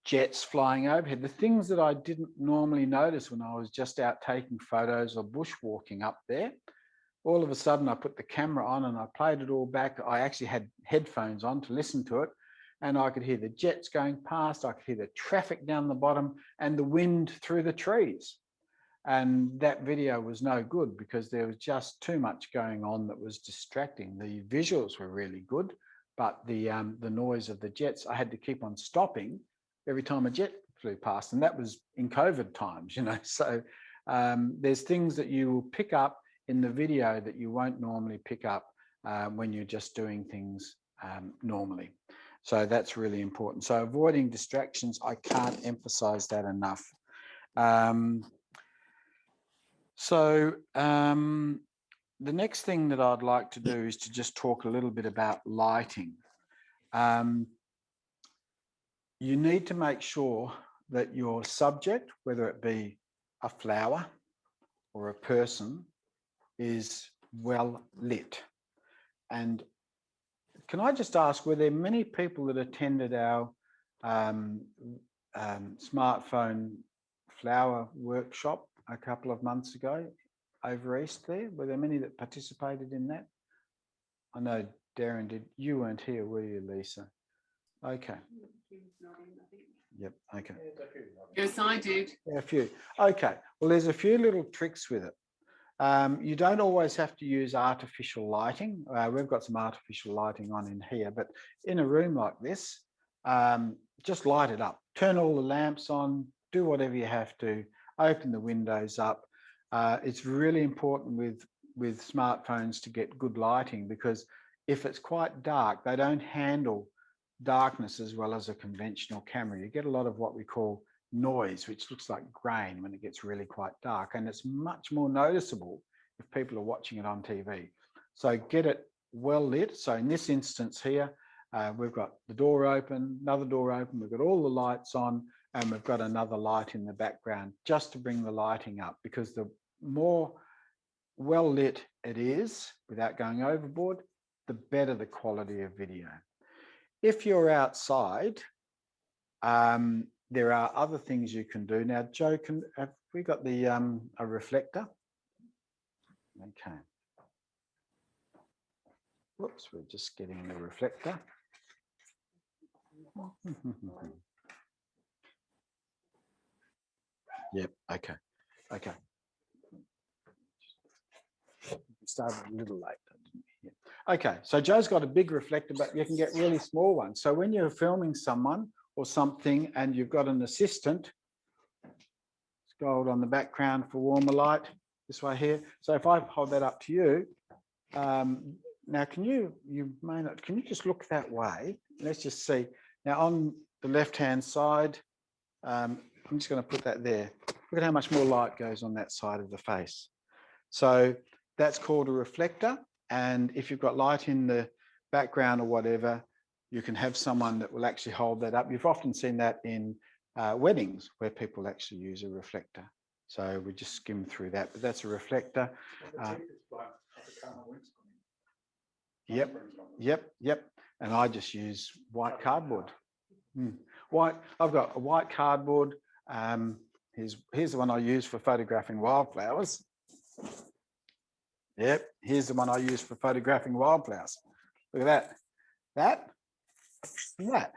jets flying overhead, the things that I didn't normally notice when I was just out taking photos or bushwalking up there, all of a sudden I put the camera on and I played it all back. I actually had headphones on to listen to it, and I could hear the jets going past, I could hear the traffic down the bottom and the wind through the trees. And that video was no good because there was just too much going on that was distracting. The visuals were really good, but the noise of the jets, I had to keep on stopping every time a jet flew past, and that was in COVID times, you know. So there's things that you will pick up in the video that you won't normally pick up when you're just doing things normally. So that's really important. So avoiding distractions, I can't emphasize that enough. The next thing that I'd like to do is to just talk a little bit about lighting. You need to make sure that your subject, whether it be a flower or a person, is well lit. And can I just ask, were there many people that attended our smartphone flower workshop a couple of months ago over East there? Were there many that participated in that? I know Darren did. You weren't here, were you, Lisa? Okay. Yep, okay. Yes, I did. Yeah, a few. Okay, well, there's a few little tricks with it. You don't always have to use artificial lighting. We've got some artificial lighting on in here, but in a room like this, just light it up. Turn all the lamps on, do whatever you have to, open the windows up. It's really important with smartphones to get good lighting, because if it's quite dark, they don't handle darkness as well as a conventional camera. You get a lot of what we call noise, which looks like grain when it gets really quite dark, and it's much more noticeable if people are watching it on TV. So get it well lit. So in this instance here, we've got the door open, another door open, we've got all the lights on, and we've got another light in the background just to bring the lighting up, because the more well lit it is without going overboard, the better the quality of video. If you're outside, there are other things you can do. Now, Joe, have we got the a reflector? Okay. Whoops, we're just getting the reflector. Yep, okay, okay. We started a little late. Yeah. Okay, so Joe's got a big reflector, but you can get really small ones. So when you're filming someone or something and you've got an assistant, it's gold on the background for warmer light, this way here. So if I hold that up to you, now can you may not, can you just look that way? Let's just see. Now on the left-hand side, I'm just going to put that there. Look at how much more light goes on that side of the face. So that's called a reflector. And if you've got light in the background or whatever, you can have someone that will actually hold that up. You've often seen that in weddings where people actually use a reflector. So we just skim through that, but that's a reflector. Yep, yep, yep. And I just use white cardboard. White. I've got a white cardboard. Here's the one I use for photographing wildflowers. Yep, here's the one I use for photographing wildflowers. Look at that. That and that,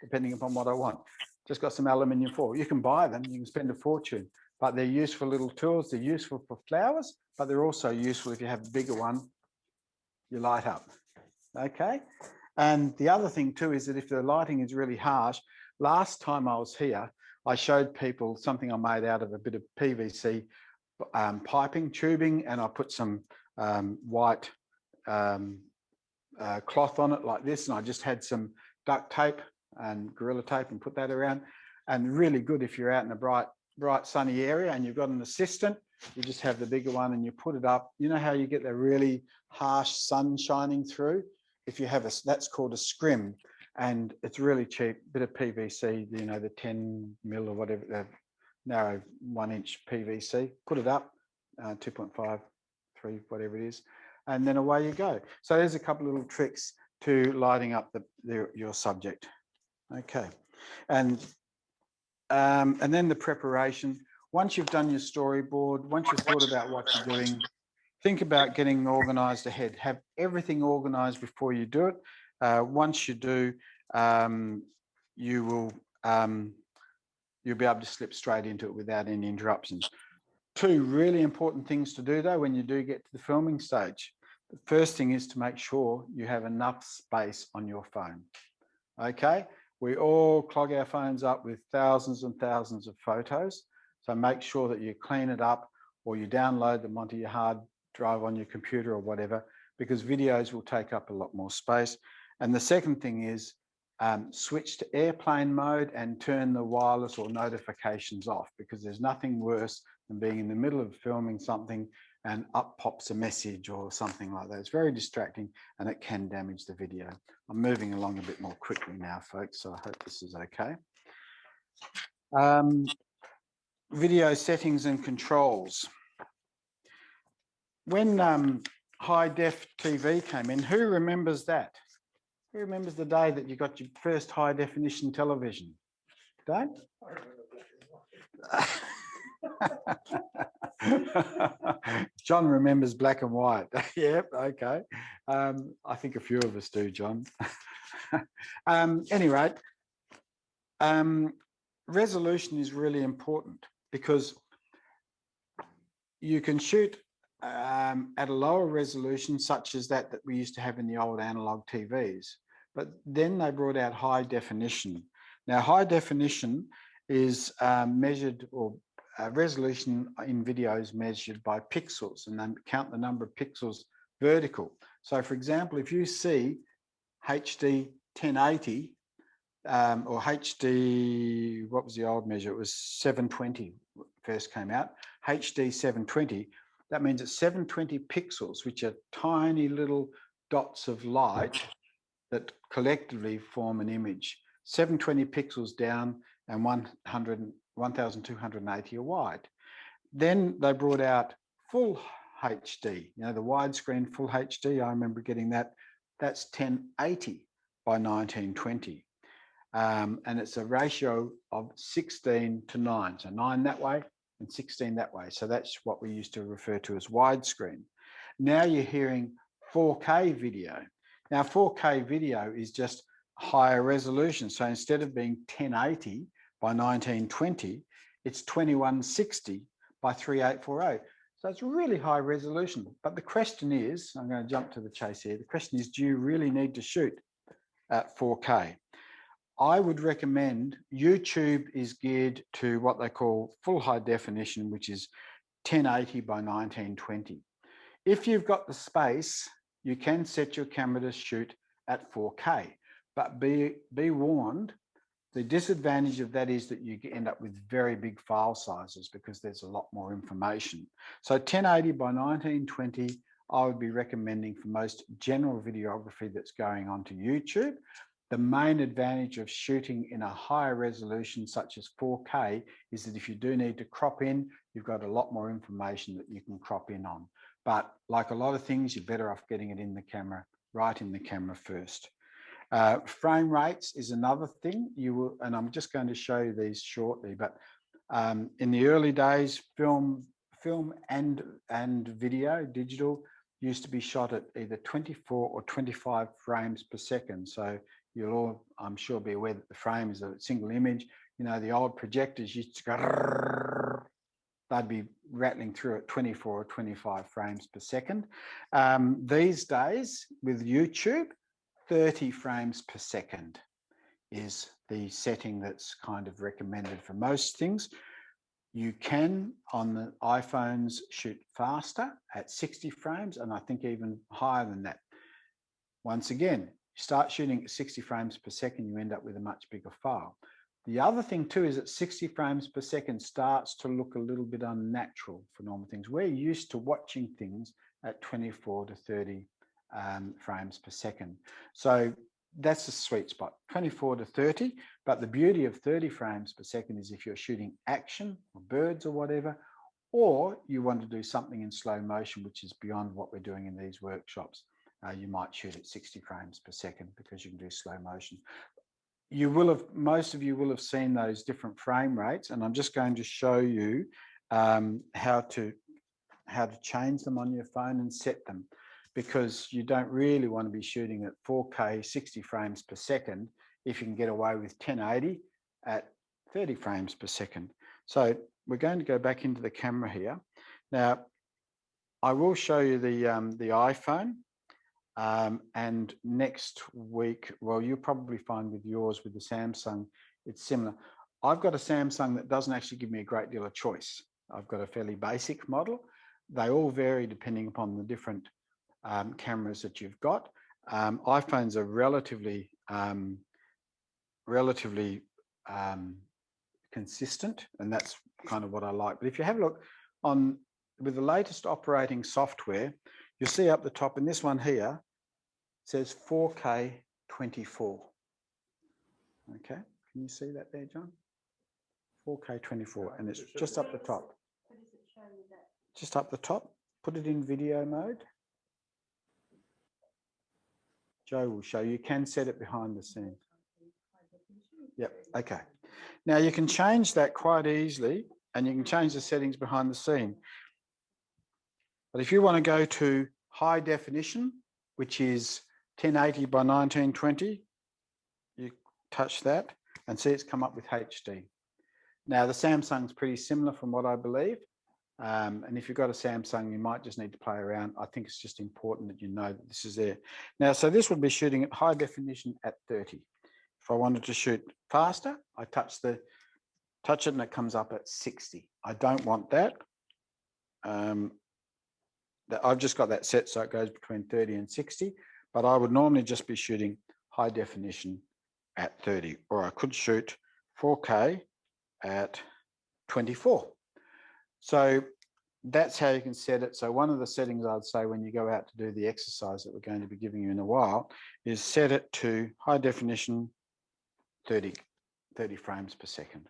depending upon what I want. Just got some aluminium foil. You can buy them. You can spend a fortune. but they're useful little tools. They're useful for flowers, but they're also useful if you have a bigger one, you light up. Okay. And the other thing too is that if the lighting is really harsh, last time I was here, I showed people something I made out of a bit of PVC piping, tubing, and I put some white cloth on it like this, and I just had some duct tape and Gorilla Tape and put that around. And really good if you're out in a bright sunny area and you've got an assistant, you just have the bigger one and you put it up. You know how you get the really harsh sun shining through? If you have that's called a scrim, and it's really cheap, bit of PVC, you know, the 10 mil or whatever, the narrow 1 inch PVC, put it up, 2.5, 3, whatever it is, and then away you go. So there's a couple of little tricks to lighting up your subject. Okay, and then the preparation. Once you've done your storyboard, once you've thought about what you're doing, think about getting organised ahead. Have everything organised before you do it. Once you do, you'll be able to slip straight into it without any interruptions. 2 really important things to do though when you do get to the filming stage. The first thing is to make sure you have enough space on your phone. Okay, we all clog our phones up with thousands and thousands of photos. So make sure that you clean it up or you download them onto your hard drive on your computer or whatever, because videos will take up a lot more space. And the second thing is switch to airplane mode and turn the wireless or notifications off, because there's nothing worse than being in the middle of filming something and up pops a message or something like that. It's very distracting and it can damage the video. I'm moving along a bit more quickly now, folks, so I hope this is okay. Video settings and controls. When high def TV came in, who remembers that? Who remembers the day that you got your first high definition television? Don't? John remembers black and white. Yep, okay. I think a few of us do, John. Anyway, resolution is really important because you can shoot at a lower resolution, such as that we used to have in the old analog TVs. But then they brought out high definition. Now, high definition is measured, or resolution in videos measured by pixels, and then count the number of pixels vertical. So, for example, if you see HD 1080 or HD, what was the old measure? It was 720 first came out. HD 720. That means it's 720 pixels, which are tiny little dots of light that collectively form an image. 720 pixels down and 1280 wide. Then they brought out full HD, you know, the widescreen full HD. I remember getting that. That's 1080 by 1920. And it's a ratio of 16 to 9. So 9 that way and 16 that way. So that's what we used to refer to as widescreen. Now you're hearing 4K video. Now 4K video is just higher resolution. So instead of being 1080 by 1920, it's 2160 by 3840. So it's really high resolution. But the question is, I'm going to jump to the chase here. The question is, do you really need to shoot at 4K? I would recommend, YouTube is geared to what they call full high definition, which is 1080 by 1920. If you've got the space, you can set your camera to shoot at 4K, but be warned, the disadvantage of that is that you end up with very big file sizes because there's a lot more information. So 1080 by 1920, I would be recommending for most general videography that's going onto YouTube. The main advantage of shooting in a higher resolution such as 4K is that if you do need to crop in, you've got a lot more information that you can crop in on. But like a lot of things, you're better off getting it in the camera, right in the camera first. Frame rates is another thing. You will, and I'm just going to show you these shortly, but in the early days, film and video, digital, used to be shot at either 24 or 25 frames per second. So you'll all, I'm sure, be aware that the frame is a single image. You know, the old projectors used to go they'd be rattling through at 24 or 25 frames per second. These days with YouTube, 30 frames per second is the setting that's kind of recommended for most things. You can, on the iPhones, shoot faster at 60 frames, and I think even higher than that. Once again, you start shooting at 60 frames per second, you end up with a much bigger file. The other thing too is that 60 frames per second starts to look a little bit unnatural for normal things. We're used to watching things at 24 to 30 frames per second. So that's the sweet spot, 24 to 30. But the beauty of 30 frames per second is if you're shooting action or birds or whatever, or you want to do something in slow motion, which is beyond what we're doing in these workshops. You might shoot at 60 frames per second because you can do slow motion. You will have, most of you will have seen those different frame rates, and I'm just going to show you how to change them on your phone and set them, because you don't really want to be shooting at 4K 60 frames per second if you can get away with 1080 at 30 frames per second. So we're going to go back into the camera here. Now, I will show you the iPhone. And next week, well, you'll probably find with yours, with the Samsung, it's similar. I've got a Samsung that doesn't actually give me a great deal of choice. I've got a fairly basic model. They all vary depending upon the different cameras that you've got. iPhones are relatively consistent, and that's kind of what I like. But if you have a look on with the latest operating software, you'll see up the top in this one here, says 4K 24. Okay, can you see that there, John? 4K 24, and it's just up the top. Just up the top, put it in video mode. Joe will show you. You can set it behind the scene. Yep, okay. Now you can change that quite easily, and you can change the settings behind the scene. But if you want to go to high definition, which is 1080 by 1920, you touch that and see it's come up with HD. Now the Samsung's pretty similar from what I believe. And if you've got a Samsung, you might just need to play around. I think it's just important that you know that this is there. Now, so this would be shooting at high definition at 30. If I wanted to shoot faster, I touch it and it comes up at 60. I don't want that. I've just got that set so it goes between 30 and 60, but I would normally just be shooting high definition at 30, or I could shoot 4K at 24. So that's how you can set it. So one of the settings I'd say when you go out to do the exercise that we're going to be giving you in a while is set it to high definition 30 frames per second.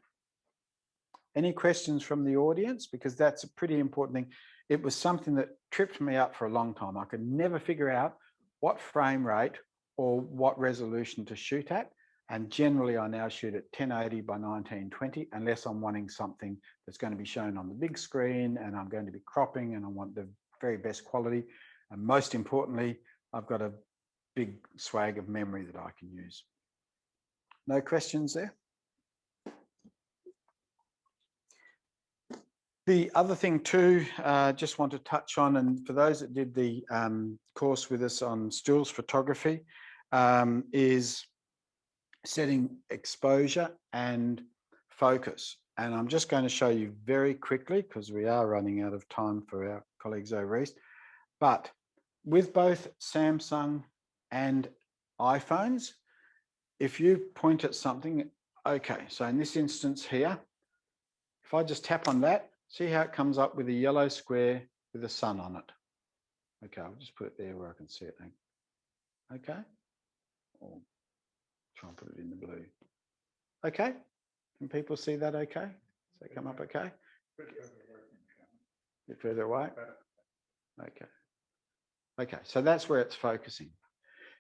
Any questions from the audience? Because that's a pretty important thing. It was something that tripped me up for a long time. I could never figure out what frame rate or what resolution to shoot at. And generally, I now shoot at 1080 by 1920, unless I'm wanting something that's going to be shown on the big screen and I'm going to be cropping and I want the very best quality. And most importantly, I've got a big swag of memory that I can use. No questions there? The other thing too, just want to touch on, and for those that did the course with us on stills photography, is setting exposure and focus. And I'm just going to show you very quickly because we are running out of time for our colleagues over east. But with both Samsung and iPhones, if you point at something, okay, so in this instance here, if I just tap on that, see how it comes up with a yellow square with a sun on it. Okay, I'll just put it there where I can see it. Okay, or try and put it in the blue. Okay, can people see that okay? Does that come up okay? A bit further away? Okay. Okay, so that's where it's focusing.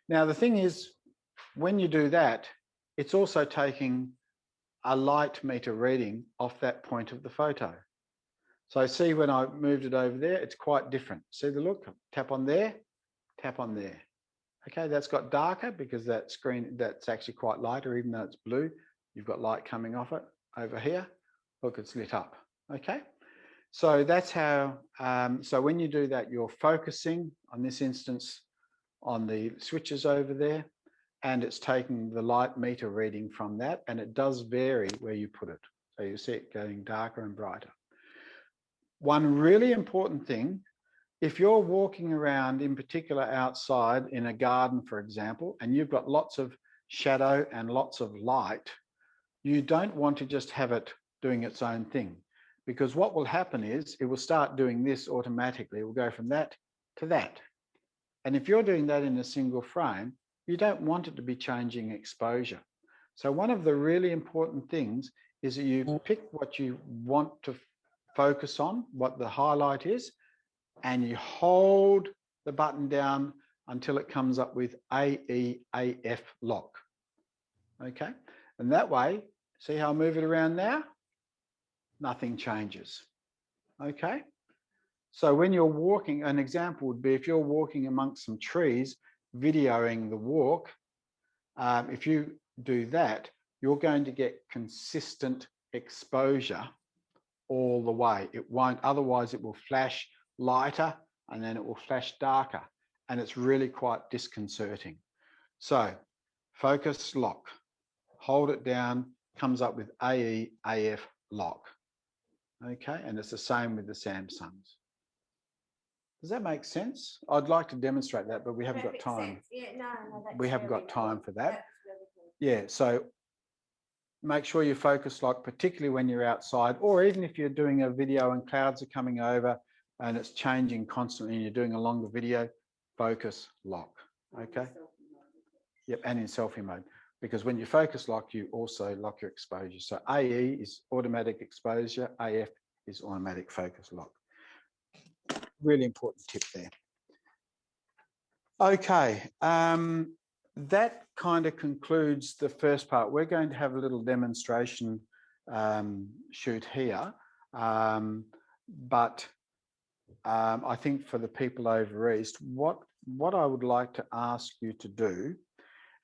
Now the thing is, when you do that, it's also taking a light meter reading off that point of the photo. So see when I moved it over there, it's quite different. See the look? Tap on there, tap on there. Okay, that's got darker because that screen, that's actually quite lighter, even though it's blue. You've got light coming off it over here. Look, it's lit up. Okay. So that's how, so when you do that, you're focusing on this instance on the switches over there, and it's taking the light meter reading from that, and it does vary where you put it. So you see it going darker and brighter. One really important thing, if you're walking around in particular outside in a garden, for example, and you've got lots of shadow and lots of light, you don't want to just have it doing its own thing, because what will happen is it will start doing this automatically. It will go from that to that. And if you're doing that in a single frame, you don't want it to be changing exposure. So one of the really important things is that you pick what you want to focus on, what the highlight is, and you hold the button down until it comes up with AEAF lock. Okay, and that way, see how I move it around now? Nothing changes. Okay, so when you're walking, an example would be if you're walking amongst some trees, videoing the walk, if you do that, you're going to get consistent exposure all the way. It won't, otherwise it will flash lighter and then it will flash darker, and it's really quite disconcerting. So focus lock, hold it down, comes up with AEAF lock. Okay, and it's the same with the Samsungs. Does that make sense? I'd like to demonstrate that, but we haven't got time. Yeah, no, that's We haven't really got time good. for that. That's really good. Yeah, so make sure you focus lock, particularly when you're outside, or even if you're doing a video and clouds are coming over and it's changing constantly and you're doing a longer video, focus lock. Okay. Yep, and in selfie mode, because when you focus lock, you also lock your exposure. So AE is automatic exposure, AF is automatic focus lock. Really important tip there. Okay, that kind of concludes the first part. We're going to have a little demonstration shoot here, but I think for the people over East, what I would like to ask you to do,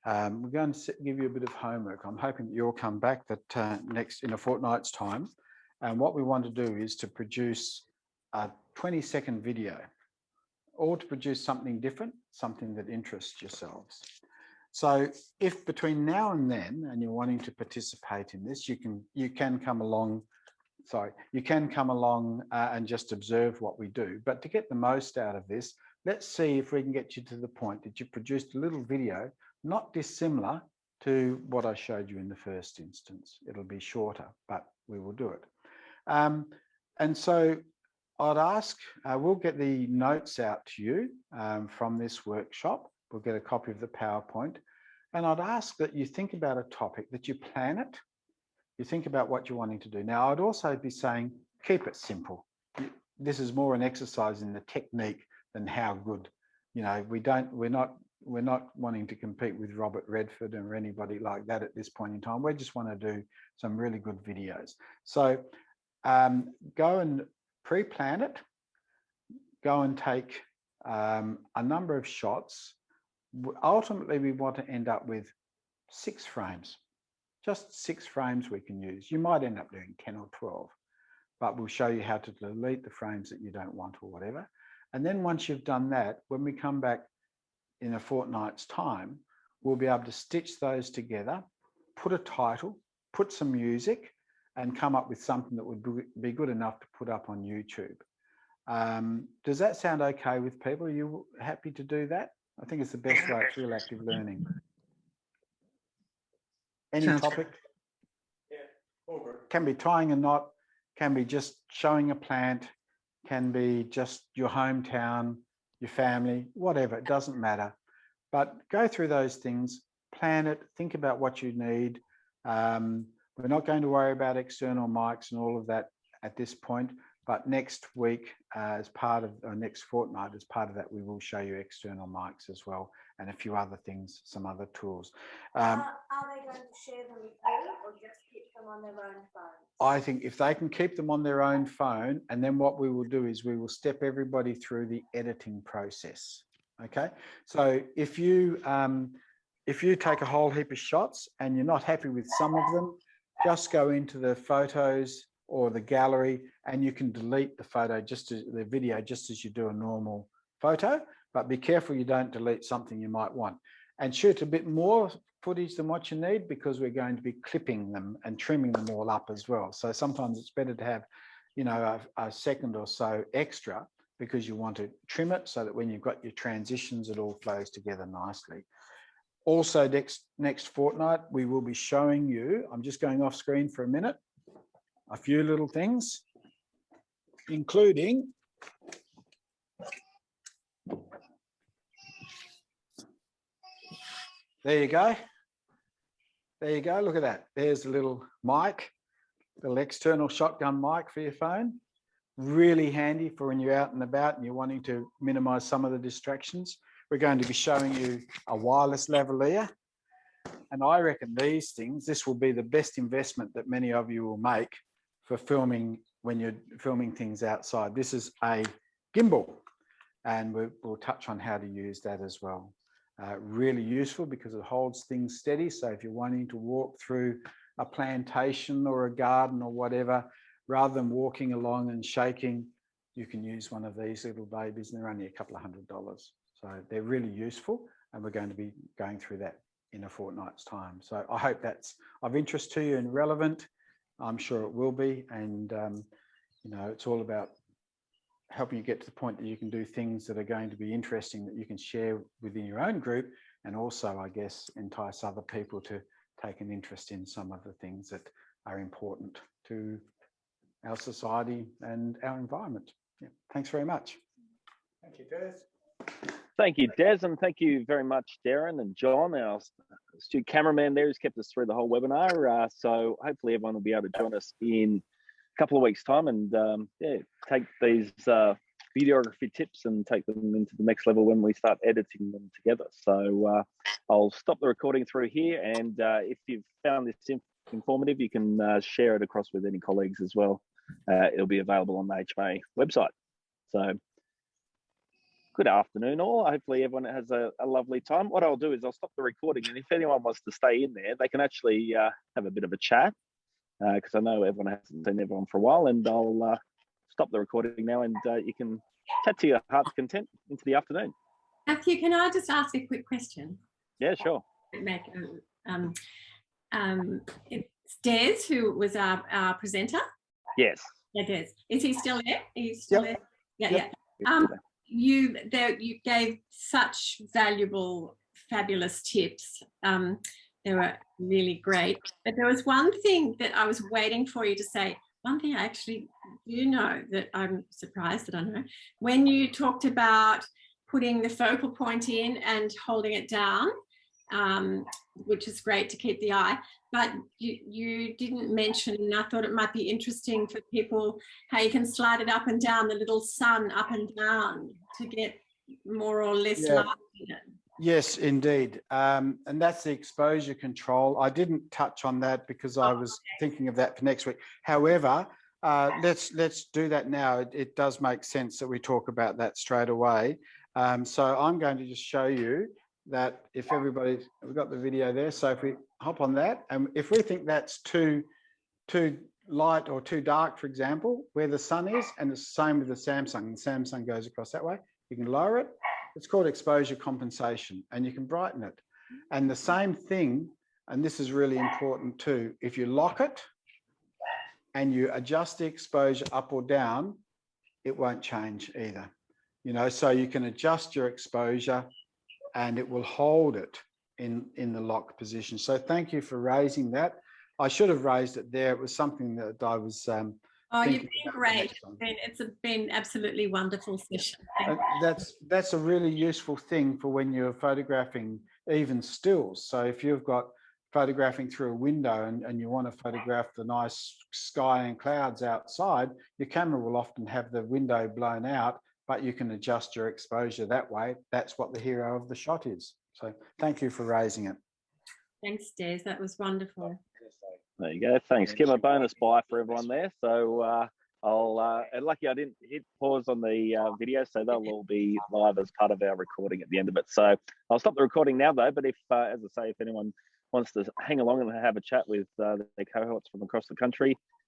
we're going to give you a bit of homework. I'm hoping that you'll come back that next in a fortnight's time, and what we want to do is to produce a 20-second video, or to produce something different, something that interests yourselves. So if between now and then, and you're wanting to participate in this, you can come along, and just observe what we do. But to get the most out of this, let's see if we can get you to the point that you produced a little video, not dissimilar to what I showed you in the first instance. It'll be shorter, but we will do it. And so I'd ask, we'll get the notes out to you from this workshop. We'll get a copy of the PowerPoint. And I'd ask that you think about a topic, that you plan it. You think about what you're wanting to do. Now, I'd also be saying, keep it simple. This is more an exercise in the technique than how good. You know, we're not wanting to compete with Robert Redford or anybody like that at this point in time. We just want to do some really good videos. So go and pre-plan it, go and take a number of shots. Ultimately, we want to end up with 6 frames, just 6 frames we can use. You might end up doing 10 or 12, but we'll show you how to delete the frames that you don't want or whatever. And then once you've done that, when we come back in a fortnight's time, we'll be able to stitch those together, put a title, put some music, and come up with something that would be good enough to put up on YouTube. Does that sound okay with people? Are you happy to do that? I think it's the best way. It's real active learning. Any topic? Yeah, over. Can be tying a knot, can be just showing a plant, can be just your hometown, your family, whatever, it doesn't matter. But go through those things, plan it, think about what you need. We're not going to worry about external mics and all of that at this point, but next week, as part of, or next fortnight, as part of that, we will show you external mics as well, and a few other things, some other tools. Are they going to share them with you, or just keep them on their own phone? I think if they can keep them on their own phone, and then what we will do is we will step everybody through the editing process. Okay, so if you take a whole heap of shots and you're not happy with some of them, just go into the photos or the gallery, and you can delete the photo, the video, just as you do a normal photo. But be careful you don't delete something you might want. And shoot a bit more footage than what you need, because we're going to be clipping them and trimming them all up as well. So sometimes it's better to have, you know, a second or so extra, because you want to trim it so that when you've got your transitions, it all flows together nicely. Also, next fortnight, we will be showing you, I'm just going off screen for a minute, a few little things, including there you go. There you go. Look at that. There's a little mic, little external shotgun mic for your phone. Really handy for when you're out and about and you're wanting to minimize some of the distractions. We're going to be showing you a wireless lavalier. And I reckon these things, this will be the best investment that many of you will make for filming when you're filming things outside. This is a gimbal, and we'll touch on how to use that as well. Really useful because it holds things steady. So if you're wanting to walk through a plantation or a garden or whatever, rather than walking along and shaking, you can use one of these little babies, and they're only a couple of $100. So they're really useful, and we're going to be going through that in a fortnight's time. So I hope that's of interest to you and relevant. I'm sure it will be. And, you know, it's all about helping you get to the point that you can do things that are going to be interesting, that you can share within your own group, and also, I guess, entice other people to take an interest in some of the things that are important to our society and our environment. Yeah. Thanks very much. Thank you, Des. Thank you, Des, and thank you very much, Darren and John, our astute cameraman there, who's kept us through the whole webinar. So hopefully everyone will be able to join us in a couple of weeks' time and yeah, take these videography tips and take them into the next level when we start editing them together. So I'll stop the recording through here, and if you've found this informative, you can share it across with any colleagues as well. It'll be available on the HMA website. So good afternoon all. Hopefully everyone has a lovely time. What I'll do is I'll stop the recording, and if anyone wants to stay in there, they can actually have a bit of a chat, because I know everyone hasn't seen everyone for a while, and I'll stop the recording now, and you can chat to your heart's content into the afternoon. Matthew, can I just ask a quick question? Yeah, sure. It's Des who was our presenter. Yes. Yeah, Des. Is he still there? He's still there? Yeah, Yep. yeah. You gave such valuable, fabulous tips. They were really great. But there was one thing that I was waiting for you to say. One thing I actually do know that I'm surprised that I know. When you talked about putting the focal point in and holding it down, which is great to keep the eye, but you didn't mention, and I thought it might be interesting for people, how you can slide it up and down, the little sun up and down to get more or less light in it. Yes, indeed. And that's the exposure control. I didn't touch on that because I was thinking of that for next week. However, let's do that now. It does make sense that we talk about that straight away. So I'm going to just show you that if everybody, we've got the video there. So if we hop on that, and if we think that's too light or too dark, for example, where the sun is, and it's the same with the Samsung, and Samsung goes across that way, you can lower it. It's called exposure compensation, and you can brighten it. And the same thing, and this is really important too, if you lock it and you adjust the exposure up or down, it won't change either. You know, so you can adjust your exposure and it will hold it in the lock position. So thank you for raising that. I should have raised it there. It was something that I was oh, you've been great. It's been absolutely wonderful session. That's a really useful thing for when you're photographing even stills. So if you've got photographing through a window and you want to photograph the nice sky and clouds outside, your camera will often have the window blown out, but you can adjust your exposure that way. That's what the hero of the shot is. So thank you for raising it. Thanks, Des. That was wonderful. There you go. Thanks, Kim. A bonus buy for everyone there. So and lucky I didn't hit pause on the video, so they'll all be live as part of our recording at the end of it. So I'll stop the recording now, though. But if, as I say, if anyone wants to hang along and have a chat with their cohorts from across the country,